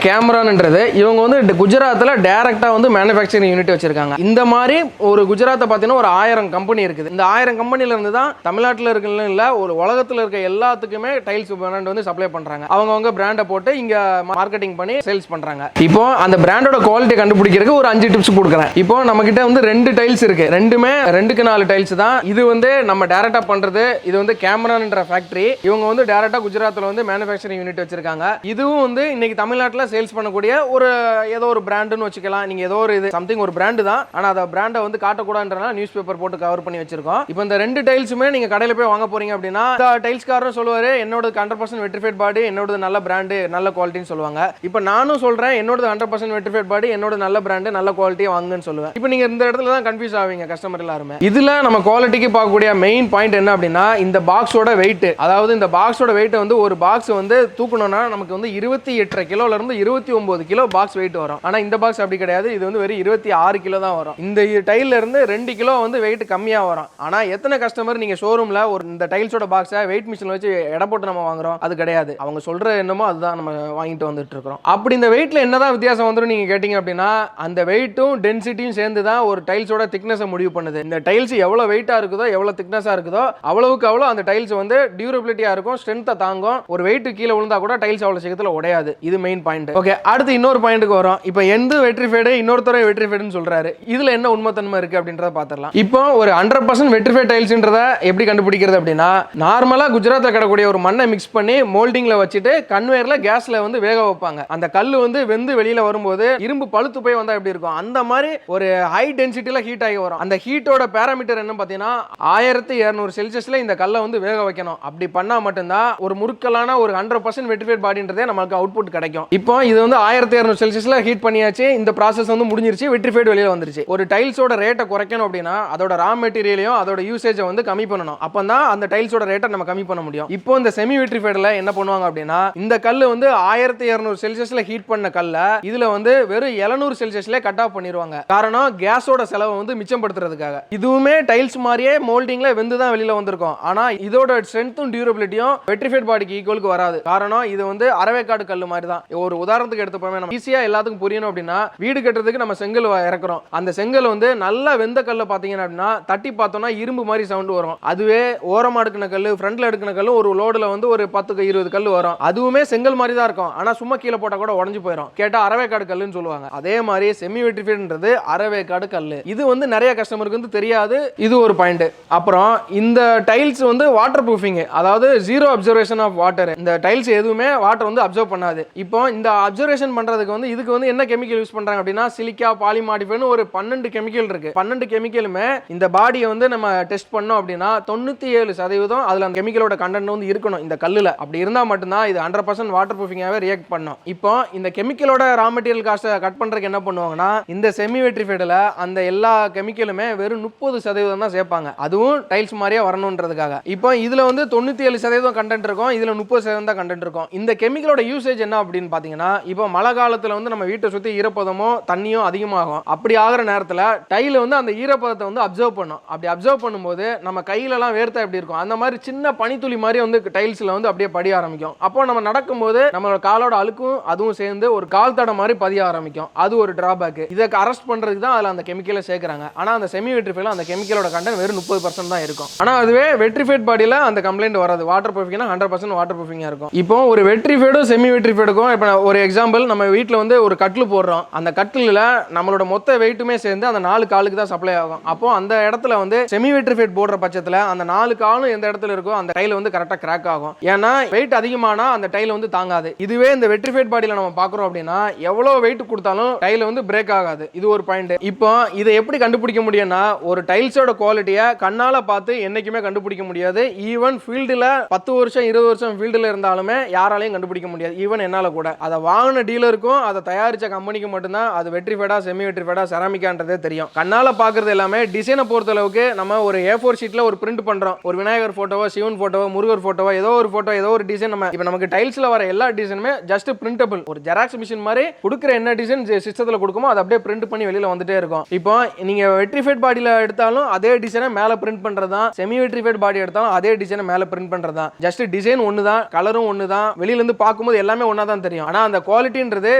கேமரான்ன்றது இவங்க வந்து குஜராத்தில் டைரக்டா வந்து மேனுஃபேக்சரிங் யூனிட் வச்சிருக்காங்க. இந்த மாதிரி ஒரு குஜராத்தை பார்த்தீங்கன்னா ஒரு 1000 கம்பெனி இருக்குது. இந்த 1000 கம்பெனில இருந்து தான் தமிழ்நாட்டில் இருக்குன்னு இல்ல ஒரு உலகத்தில் இருக்க எல்லாத்துக்குமே டைல்ஸ் பிராண்ட் வந்து சப்ளை பண்றாங்க. அவங்க பிராண்டை போட்டு இங்க மார்க்கெட்டிங் பண்ணி சேல்ஸ் பண்றாங்க. இப்போ அந்த பிராண்டோட குவாலிட்டி கண்டுபிடிக்கிறதுக்கு ஒரு 5 டிப்ஸ் கொடுக்குறேன். இப்போ நம்ம கிட்ட வந்து 2 டைல்ஸ் இருக்கு. ரெண்டுமே 2க்கு 4 டைல்ஸ் தான். இது வந்து நம்ம டைரக்டா பண்றது. இது வந்து கேமரான்ற ஃபேக்டரி. இவங்க வந்து டைரக்டா குஜராத்ல வந்து மேனுஃபேக்சரிங் யூனிட் வச்சிருக்காங்க. இதுவும் வந்து இன்னைக்கு தமிழ்நாட்டில் சேல்ஸ் பண்ணக்கூடிய ஒரு ஏதோ ஒரு பிராண்டுன்னு வச்சுக்கலாம். நீங்க ஏதோ ஒரு இது சம்திங் ஒரு பிராண்டு தான். ஆனா அந்த பிராண்டை வந்து காட்டக்கூடாதுன்றனால நியூஸ் பேப்பர் போட்டு கவர் பண்ணி வச்சிருக்கோம். இப்போ இந்த 2 டைல்ஸுமே நீங்க கடையில போய் வாங்க போறீங்க அப்படின்னா டைல்ஸ்காரரும் சொல்லுவாரு என்னோட 100% வெட்ரிஃபைட் பாடி, என்னோட நல்ல பிராண்டு நல்ல குவாலிட்டின்னு சொல்லுவாங்க. இப்போ நானும் சொல்றேன் என்னோட 100% வெட்ரிஃபைட் பாடி, என்னோட நல்ல பிராண்டு நல்ல குவாலிட்டி வாங்குன்னு சொல்லுவேன். இப்போ நீங்க இந்த இடத்துல தான் கன்ஃபியூஸ் ஆவீங்க கஸ்டமர் எல்லாருமே. இதுல நம்ம குவாலிட்டிக்கு பார்க்கக்கூடிய மெயின் பாயிண்ட் என்ன அப்படின்னா இந்த பாக்ஸோட வெயிட். அதாவது இந்த பாக்ஸோட வெயிட் வந்து ஒரு பாக்ஸ் வந்து தூக்கணும்னா நமக்கு வந்து 28.5 கிலோல இருந்து 29 கிலோ பாக்ஸ் வெயிட் வரும். ஆனா இந்த பாக்ஸ் அப்படி கிடையாது. இது வந்து வெறும் 26 கிலோ தான் வரும். இந்த டைல்ல இருந்து 2 கிலோ வந்து வெயிட் கம்மியா வரும். ஆனா எத்தனை கஸ்டமர் நீங்க ஷோரூம்ல ஒரு இந்த டைல்ஸோட பாக்ஸை வெயிட் மிஷின்ல வச்சு எடை போட்டு நம்ம வாங்குறோம்? அது கிடையாது. அவங்க சொல்ற என்னமோ அதுதான் நம்ம வாங்கிட்டு வந்துட்டு இருக்கோம். அப்படி இந்த வெயிட்ல என்னதான் வித்தியாசம் வந்துரும் நீங்க கேட்டீங்க அப்படின்னா அந்த வெயிட்டும் டென்சிட்டியும் சேர்ந்து தான் ஒரு டைல்ஸோட திக்னஸை முடிவு பண்ணுது. இந்த டைல்ஸ் எவ்வளவு வெயிட்டா இருக்குதோ எவ்வளவு திக்னஸா இருக்குதோ அவ்வளவுக்கு அவ்வளவு அந்த டைல்ஸ் வந்து டியூரபிலிட்டியா இருக்கும், ஸ்ட்ரென்த்தை தாங்கும். ஒரு வெயிட் கீழே விழுந்தா கூட டைல்ஸ் அவ்வளவு சீக்கிரத்துல உடையாது. இது மெயின் பாயிண்ட். ஓகே, அடுத்து இன்னொரு பாயிண்ட்க்கு வரும். இப்போ எந்த வெட்ரிஃபைடு இன்னொருத்தர வெட்ரிஃபைடுன்னு சொல்றாரு. இதுல என்ன உண்மைத்தன்மை இருக்கு அப்படின்றத பாத்திரலாம். இப்போ ஒரு 100% வெட்ரிஃபைட் டைல்ஸ்ன்றத எப்படி கண்டுபிடிக்கிறது அப்படின்னா நார்மலா குஜராத்ல கிடக்கூடிய ஒரு மண்ணை மிக்ஸ் பண்ணி மோல்டிங்ல வச்சுட்டு கன்வேயர்ல கேஸ்ல வந்து வேக வைப்பாங்க. அந்த கல்லு வந்து வெந்து வெளியில வரும்போது இரும்பு பழுத்து போய் வந்தா எப்படி இருக்கும் அந்த மாதிரி ஒரு ஹை டென்சிட்டில ஹீட் ஆகி வரும். அந்த ஹீட்டோட பேராமீட்டர் என்ன பார்த்தீங்கன்னா 1200 செல்சியஸ்ல இந்த கல்லை வந்து வேக வைக்கணும். அப்படி பண்ணா மட்டும்தான் ஒரு முறுக்கலான ஒரு 100% வெட்ரிஃபைட் பாடின்றதே நமக்கு அவுட்புட் கிடைக்கும். இப்போ இது வந்து 1200 செல்சியஸ்ல ஹீட் பண்ணியாச்சு. இந்த ப்ராசஸ் வந்து முடிஞ்சிருச்சு, வெட்ரிஃபைட் வெளியில வந்துருச்சு. ஒரு டைல்ஸோட ரேட்டை குறைக்கணும் அப்படின்னா அதோட ரா மெட்டீரியலையும் அதோட யூசேஜை வந்து கம்மி பண்ணணும். அப்பதான் அந்த டைல்ஸோட ரேட்டை நம்ம கம்மி பண்ண முடியும். இப்போ இந்த செமி வெட்ரிஃபைட்ல என்ன பண்ணுவாங்க அப்படின்னா இந்த கல்லு வந்து 1200 செல்சியஸ்ல ஹீட் பண்ண கல்ல இதுல வந்து வெறும் 700 செல்சியஸ்ல கட் ஆஃப் பண்ணிடுவாங்க. காரணம் கேஸோட செலவை வந்து மிச்சப்படுத்துறதுக்காக. இதுவுமே டைல்ஸ் மாதிரியே மோல்டிங்ல வெந்து தான் வெளியில வந்திருக்கும். ஆனா இதோட ஸ்ட்ரென்த்தும் டியூரபிலிட்டியும் வெட்ரிஃபைட் பாடிக்கு ஈக்குவலுக்கு வராது. காரணம் இது வந்து அரவேக்காடு கல்லு மாதிரி தான். ஒரு உதாரணத்துக்கு எடுத்தப்பவே நம்ம ஈஸியா எல்லாத்துக்கும் புரியணும் அப்படின்னா வீடு கட்டுறதுக்கு நம்ம செங்கல் இறக்குறோம். அந்த செங்கல் வந்து நல்லா வெந்த கல்ல பாத்தீங்கன்னா அப்படின்னா தட்டி பார்த்தோம்னா இரும்பு மாதிரி சவுண்ட் வரும். அதுவே ஓரமா எடுக்கின கல், ஃப்ரண்ட்ல எடுக்கின கல் ஒரு லோடுல வந்து ஒரு 10-20 கல் வரும். அதுவுமே செங்கல் மாதிரி தான் இருக்கும். ஆனா சும்மா கீழே போட்டா கூட உடஞ்சு போயிடும். கேட்டா அரவேக்காடு கல்லுன்னு சொல்லுவாங்க. அதே மாதிரி செமி வெட்ரிஃபைட்ன்றது அரவேக்காடு கல். இது வந்து நிறைய கஸ்டமருக்கு வந்து தெரியாது. இது ஒரு பாயிண்ட். அப்புறம் இந்த டைல்ஸ் வந்து வாட்டர் ப்ரூஃபிங், அதாவது ஜீரோ அப்சர்வேஷன் ஆஃப் வாட்டர். இந்த டைல்ஸ் எதுவுமே வாட்டர் வந்து அப்சர்வ் பண்ணாது. இப்போ இந்த அப்சர்வேஷன் பண்றதுக்கு வந்து இதுக்கு வந்து என்ன கெமிக்கல் யூஸ் பண்றாங்க அப்படின்னா சிலிக்கா, பாலிமாடிஃபைன்னு ஒரு 12 கெமிக்கல் இருக்கு. 12 கெமிக்கலுமே இந்த பாடியை வந்து நம்ம டெஸ்ட் பண்ணோம் அப்படின்னா 97% அதுல அந்த கெமிக்கலோட கண்டென்ட் வந்து இருக்கணும் இந்த கல்லுல. அப்படி இருந்தா மட்டும்தான் இது 100% வாட்டர் ப்ரூஃபிங்காவே ரியாக்ட் பண்ணும். இப்போ இந்த கெமிக்கலோட ரா மெட்டீரியல் காஸ்ட்டை கட் பண்றதுக்கு என்ன பண்ணுவாங்கன்னா இந்த செமி வெட்ரிஃபைட்ல அந்த எல்லா கெமிக்கலுமே வெறும் 30% தான் சேர்ப்பாங்க. அதுவும் டைல்ஸ் மாதிரியே வரணும்ன்றதுக்காக. இப்போ இதுல வந்து 97% கண்டென்ட் இருக்கும், இதுல 30% தான் கண்டென்ட் இருக்கும். இந்த கெமிக்கலோட யூசேஜ் என்ன அப்படின்னு பாத்தீங்கன்னா இப்போ மழை காலத்துல வந்து நம்ம வீட்டை சுத்தி ஈரப்பதமோ தண்ணியும் அதிகமாகும். அப்படி ஆகிற நேரத்துல டைல வந்து அந்த ஈரப்பதத்தை வந்து அப்சர்வ் பண்ணும். அப்படி அப்சர்வ் பண்ணும்போது நம்ம கையில எல்லாம் வேர்த்தா எப்படி இருக்கும் அந்த மாதிரி சின்ன பனித்துளி மாதிரி வந்து டைல்ஸ்ல வந்து அப்படியே படிய ஆரம்பிக்கும். அப்போ நம்ம நடக்கும்போது நம்மளோட காலோட அழுக்கும் அதுவும் சேர்ந்து ஒரு கால் தடம் மாதிரி பதிய ஆரம்பிக்கும். அது ஒரு டிராபேக். இதை அரெஸ்ட் பண்றதுக்கு தான் அதுல அந்த கெமிக்கலை சேர்க்கறாங்க. ஆனா அந்த செமி வெட்ரிஃபைட்ல அந்த கெமிக்கலோட கண்டென்ட் வெறும் 30% தான் இருக்கும். ஆனா அதுவே வெட்ரிஃபைட் பாடியில அந்த கம்ப்ளைண்ட் வராது. வாட்டர் ப்ரூஃபிங்னா 100% வாட்டர் ப்ரூஃபிங்கா இருக்கும். இப்போ ஒரு வெட்ரிஃபைடும் செமி வெட்ரிஃபைடுக்கும் இப்போ ஒரு எக்ஸாம்பிள், நம்ம வீட்டில் வந்து ஒரு கட்டில் போடுறோம். அந்த கட்டிலில் நம்மளோட மொத்த வெயிட்டுமே சேர்ந்து அந்த 4 காலுக்கு தான் சப்ளை ஆகும். அப்போ அந்த இடத்துல வந்து செமி வெட்ரிஃபைட் போடுற பட்சத்தில் அந்த 4 காலும் எந்த இடத்துல இருக்கோ அந்த டைல் வந்து கரெக்டாக கிராக் ஆகும். ஏன்னா வெயிட் அதிகமானா அந்த டைல் வந்து தாங்காது. இதுவே இந்த வெட்ரிஃபைட் பாடியில் நம்ம பார்க்குறோம் அப்படின்னா எவ்வளோ வெயிட் கொடுத்தாலும் டைல் வந்து பிரேக் ஆகாது. இது ஒரு பாயிண்ட். இப்போ இதை எப்படி கண்டுபிடிக்க முடியும்னா ஒரு டைல்ஸோட குவாலிட்டியை கண்ணால பார்த்து என்னைக்குமே கண்டுபிடிக்க முடியாது. ஈவன் ஃபீல்டில் 10 வருஷம் 20 வருஷம் ஃபீல்டில் இருந்தாலுமே யாராலையும் கண்டுபிடிக்க முடியாது. ஈவன் என்னால கூட. அதை வாங்கின டீலருக்கும் அதை தயாரிச்ச கம்பெனிக்கு மட்டும்தான் அது வெட்ரிஃபைடா செமி வெட்ரிஃபைடா செராமிக்கான்றதே தெரியும். கண்ணால பார்க்கறது எல்லாமே டிசைனை பொறுத்த அளவுக்கு நம்ம ஒரு A4 ஷீட்ல ஒரு பிரிண்ட் பண்றோம். ஒரு விநாயகர் போட்டோவோ, சிவன் போட்டோவோ, முருகர் போட்டோவோ, ஏதோ ஒரு போட்டோ, ஏதோ ஒரு டிசைன். நம்ம இப்போ நமக்கு டைல்ஸ்ல வர எல்லா டிசைனுமே ஜஸ்ட் பிரிண்டபிள். ஒரு ஜெராக்ஸ் மிஷின் மாதிரி கொடுக்குற என்ன டிசைன் சிஸ்டத்தில் கொடுக்குமோ அதை அப்படியே பிரிண்ட் பண்ணி வெளியில வந்துட்டே இருக்கும். இப்போ நீங்க வெட்ரிஃபைட் பாடியில எடுத்தாலும் அதே டிசைனை மேல பிரிண்ட் பண்றதுதான், செமி வெட்ரிஃபைட் பாடி எடுத்தாலும் அதே டிசைனை மேல பிரிண்ட் பண்றதுதான். ஜஸ்ட் டிசைன் ஒன்று தான், கலரும் ஒன்று தான், வெளியில இருந்து பார்க்கும்போது எல்லாமே ஒன்றா தான் தெரியும். ஆனா அந்த குவாலிட்டின்றது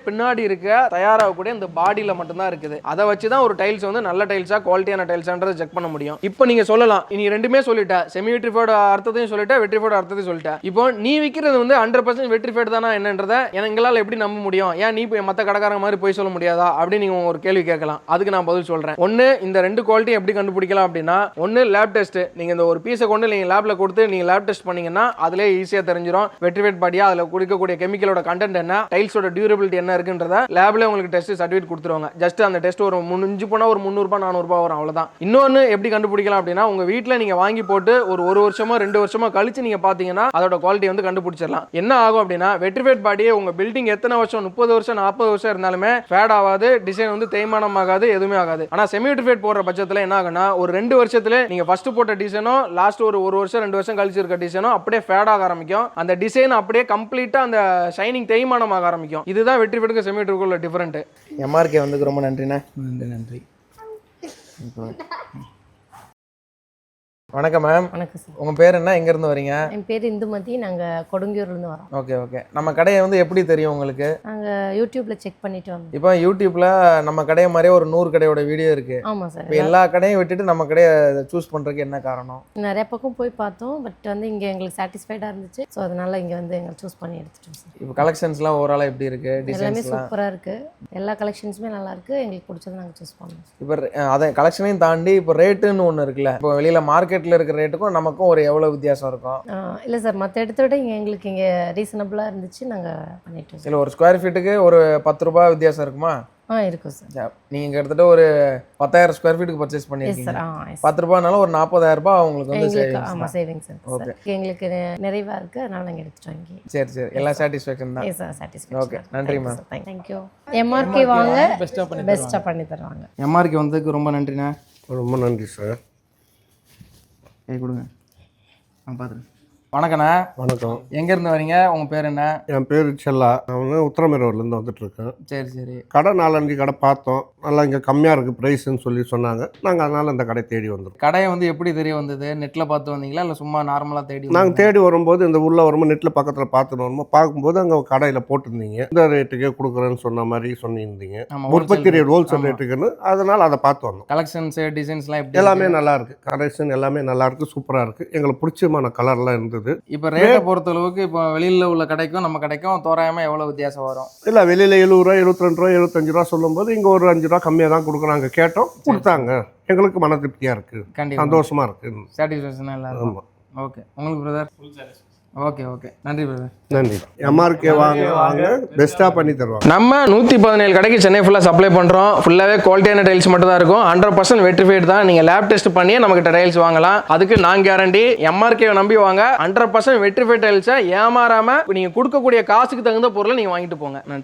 பின்னாடி இருக்க தயாராகக்கூடிய இந்த பாடியில மட்டும்தான் இருக்குது. அதை வச்சு தான் ஒரு டைல்ஸ் வந்து நல்ல டைல்ஸா குவாலிட்டியான டைல்ஸான்றதை செக் பண்ண முடியும். இப்போ நீங்க சொல்லலாம், நீ ரெண்டுமே சொல்லிட்ட, செமி வெட்ரிஃபைட் அர்த்தத்தையும் சொல்லிட்ட, வெட்ரிஃபைட் அர்த்தத்தையும் சொல்லிட்ட. இப்போ நீ விற்கிறது வந்து 100% வெட்ரிஃபைட் தானா என்னன்றதை எங்களால் எப்படி நம்ப முடியும்? ஏன் நீ மற்ற கடைக்காரங்க மாதிரி போய் சொல்ல முடியாதா அப்படின்னு நீங்க ஒரு கேள்வி கேட்கலாம். அதுக்கு நான் பதில் சொல்றேன். ஒன்னு, இந்த ரெண்டு குவாலிட்டி எப்படி கண்டுபிடிக்கலாம் அப்படின்னா, ஒன்னு லேப் டெஸ்ட். நீங்க இந்த ஒரு பீஸை கொண்டு நீங்க லேப்ல கொடுத்து நீங்க லேப் டெஸ்ட் பண்ணீங்கன்னா அதுல ஈஸியா தெரிஞ்சிடும் வெட்ரிஃபைட் பாடியா, அதுல குடிக்கக்கூடிய கெமிக்கலோட கண்டென்ட் என்ன, டைல்ஸோட டியூரபிலிட்டி என்ன இருக்குன்றத லேப்ல உங்களுக்கு டெஸ்ட் சர்டிஃபிகேட் கொடுத்துருவாங்க. ஜஸ்ட் அந்த டெஸ்ட் ஒரு முடிஞ்சு போனா ஒரு 300 ரூபாய் 400 ரூபாய் வரும், அவ்வளவுதான். இன்னொன்னு எப்படி கண்டுபிடிக்கலாம் அப்படின்னா, உங்க வீட்டுல நீங்க வாங்கி போட்டு ஒரு வருஷமோ 2 வருஷமோ கழிச்சு நீங்க பாத்தீங்கன்னா அதோட குவாலிட்டி வந்து கண்டுபிடிச்சிடலாம். என்ன ஆகும் அப்படின்னா, வெட்ரிஃபைட் பாடியே உங்க பில்டிங் எத்தனை வருஷம் 30 வருஷம் 40 வருஷம் இருந்தாலுமே ஃபேட் ஆகாது, டிசைன் வந்து தேய்மானம் ஆகாது, எதுவுமே ஆகாது. ஆனா செமி வெட்ரிஃபைட் போடுற பட்சத்துல என்ன ஆகும்னா, ஒரு 2 வருஷத்துல நீங்க ஃபர்ஸ்ட் போட்ட டிசைனோ லாஸ்ட் ஒரு வருஷம் 2 வருஷம் கழிச்சு இருக்க டிசைனோ அப்படியே ஃபேட் ஆக ஆரம்பிக்கும். அந்த டிசைன் அப்படியே கம்ப்ளீட்டா அந்த ஷைனிங் தேய்மானம் ஆக ஆரம்பிக்கும். இதுதான் வெட்ரிஃபைட்க்கு செமி வெட்ரிஃபைட்க்குள்ள டிஃபரெண்ட். MRK வந்து ரொம்ப நன்றிண்ணே. நன்றி. வணக்கம் மேம். வணக்கம் சார். உங்க பேர் என்ன, எங்க இருந்து வரீங்க? என் பேர் இந்துமதி, நாங்க கொடுங்கியூர்ல இருந்து வரோம். Okay okay. நம்ம கடையை வந்து எப்படி தெரியும் உங்களுக்கு? நாங்க யூடியூப்ல செக் பண்ணிட்டு வந்தோம். இப்போ யூடியூப்ல நம்ம கடையை மாதிரியே ஒரு 100 கடையோட வீடியோ இருக்கு. ஆமா சார். இப்போ எல்லா கடையும் விட்டுட்டு நம்ம கடையை சூஸ் பண்றதுக்கு என்ன காரணம்? நிறைய பக்கம் போய் பார்த்தோம், பட் வந்து இங்க எங்களுக்கு சாட்டிஸ்ஃபைடா இருந்துச்சு. ஸோ அதனால இங்க வந்து எங்க சூஸ் பண்ணி எடுத்துட்டோம் சார். இப்போ கலெக்ஷன்ஸ்லாம் ஓவராலா எப்படி இருக்கு? எல்லாமே சூப்பரா இருக்கு. எல்லா கலெக்ஷன்ஸுமே நல்லா இருக்கு. எங்களுக்கு பிடிச்சது நாங்க சூஸ் பண்ணோம். இப்போ அதை கலெக்ஷனையும் தாண்டி இப்போ ரேட்டுன்னு ஒன்று இருக்குல்ல, இப்போ வெளியில மார்க்கெட்ல இருக்கிற ரேட்டுக்கும் நமக்கும் ஒரு எவ்வளவு வித்தியாசம் இருக்கும்? இல்லை சார், மற்ற இடத்த விட எங்களுக்கு இங்கே ரீசனபிளாக இருந்துச்சு, நாங்கள் பண்ணிட்டோம். இல்லை, ஒரு ஸ்கொயர் ஃபீட்டுக்கு ஒரு 10 ரூபாய் வித்தியாசம் இருக்குமா? இருக்கும் சார். நீங்கள் கிட்டத்தட்ட ஒரு 10,000 ஸ்கொயர் ஃபீட்டுக்கு பர்ச்சேஸ் பண்ணியிருக்கீங்க. 10 ரூபாய்னால ஒரு 40,000 ரூபாய் உங்களுக்கு வந்து சேவிங்ஸ். ஆமாம், சேவிங்ஸ் இருக்கு. எங்களுக்கு நிறைவாக இருக்குது, அதனால நாங்கள் எடுத்துட்டோம் இங்கே. சரி சரி, எல்லாம் சாட்டிஸ்ஃபேக்ஷன் தான். Sir satisfaction. ஓகே, நன்றி மேம். தேங்க்யூ. MRK வாங்க, பெஸ்ட்டாக பண்ணி தருவாங்க. MRK வந்ததுக்கு ரொம்ப நன்றிண்ணா. ரொம்ப நன்றி சார். கொடுங்க, நான் பார்த்துறேன். வணக்கண்ணா. வணக்கம். எங்கேருந்து வரீங்க? உங்கள் பேர் என்ன? என் பேர் செல்லா. நான் வந்து உத்தரமேரூர்லேருந்து வந்துட்டுருக்கேன். சரி சரி. கடை 4-5 கடை பார்த்தோம். நல்லா இங்கே கம்மியாக இருக்குது ப்ரைஸுன்னு சொல்லி சொன்னாங்க. நாங்கள் அதனால் இந்த கடை தேடி வந்தோம். கடையை வந்து எப்படி தெரிய வந்தது? நெட்டில் பார்த்து வந்தீங்களா இல்லை சும்மா நார்மலாக தேடி? நாங்கள் தேடி வரும்போது இந்த ஊரில் வரும்போது நெட்டில் பக்கத்தில் பார்த்துட்டு வரும்போது பார்க்கும்போது அங்கே கடையில் போட்டிருந்தீங்க. இந்த ரேட்டுக்கே கொடுக்குறேன்னு சொன்ன மாதிரி சொல்லியிருந்தீங்க. உற்பத்தி ரேட் ஹோல்சேல் ரேட்டுக்குன்னு. அதனால் அதை பார்த்து வந்தோம். கலெக்ஷன்ஸு டிசைன்ஸ்லாம் எப்படி? எல்லாமே நல்லா இருக்குது. கலெக்ஷன் எல்லாமே நல்லா இருக்குது, சூப்பராக இருக்குது. எங்களுக்கு பிடிச்சமான கலர்லாம் இருந்தது. இப்போ ரேட்டை பொறுத்தளவுக்கு இப்போ வெளியில் உள்ள கடைக்கும் நம்ம கடைக்கும் தோராயமாக எவ்வளோ வித்தியாசம் வரும்? இல்லை, வெளியில் 70 ரூபா, 72 ரூபா, 75 ரூபா சொல்லும்போது இங்கே ஒரு 5 ரூபா கம்மியாக தான் கொடுக்குறாங்க. கேட்டோம், கொடுத்தாங்க. எங்களுக்கு மன திருப்தியாக இருக்குது, கண்டிப்பாக சந்தோஷமாக இருக்குது, சாட்டிஸ்ஃபேக்ஷனாக இல்லை. ஆமாம். ஓகே, உங்களுக்கு பிரதர்? ஓகே ஓகே, நன்றி பிரதர். நன்றி. எம்ஆர்கே வாங்க பெஸ்ட்டாக பண்ணி தருவாங்க. நம்ம 117 கடைக்கு சென்னை ஃபுல்லாக சப்ளை பண்ணுறோம். ஃபுல்லாகவே குவாலிட்டியான டைல்ஸ் மட்டும் தான் இருக்கும். 100% வெட்ரிஃபைட் தான். நீங்கள் லேப் டெஸ்ட் பண்ணியே நம்மகிட்ட டைல்ஸ் வாங்கலாம். அதுக்கு நான் கேரண்டி. எம்ஆர்கே நம்பி வாங்க. 100% வெட்ரிஃபைட் டைல்ஸை ஏமாறாமல் நீங்கள் கொடுக்கக்கூடிய காசுக்கு தகுந்த பொருளை நீங்கள் வாங்கிட்டு போங்க. நன்றி.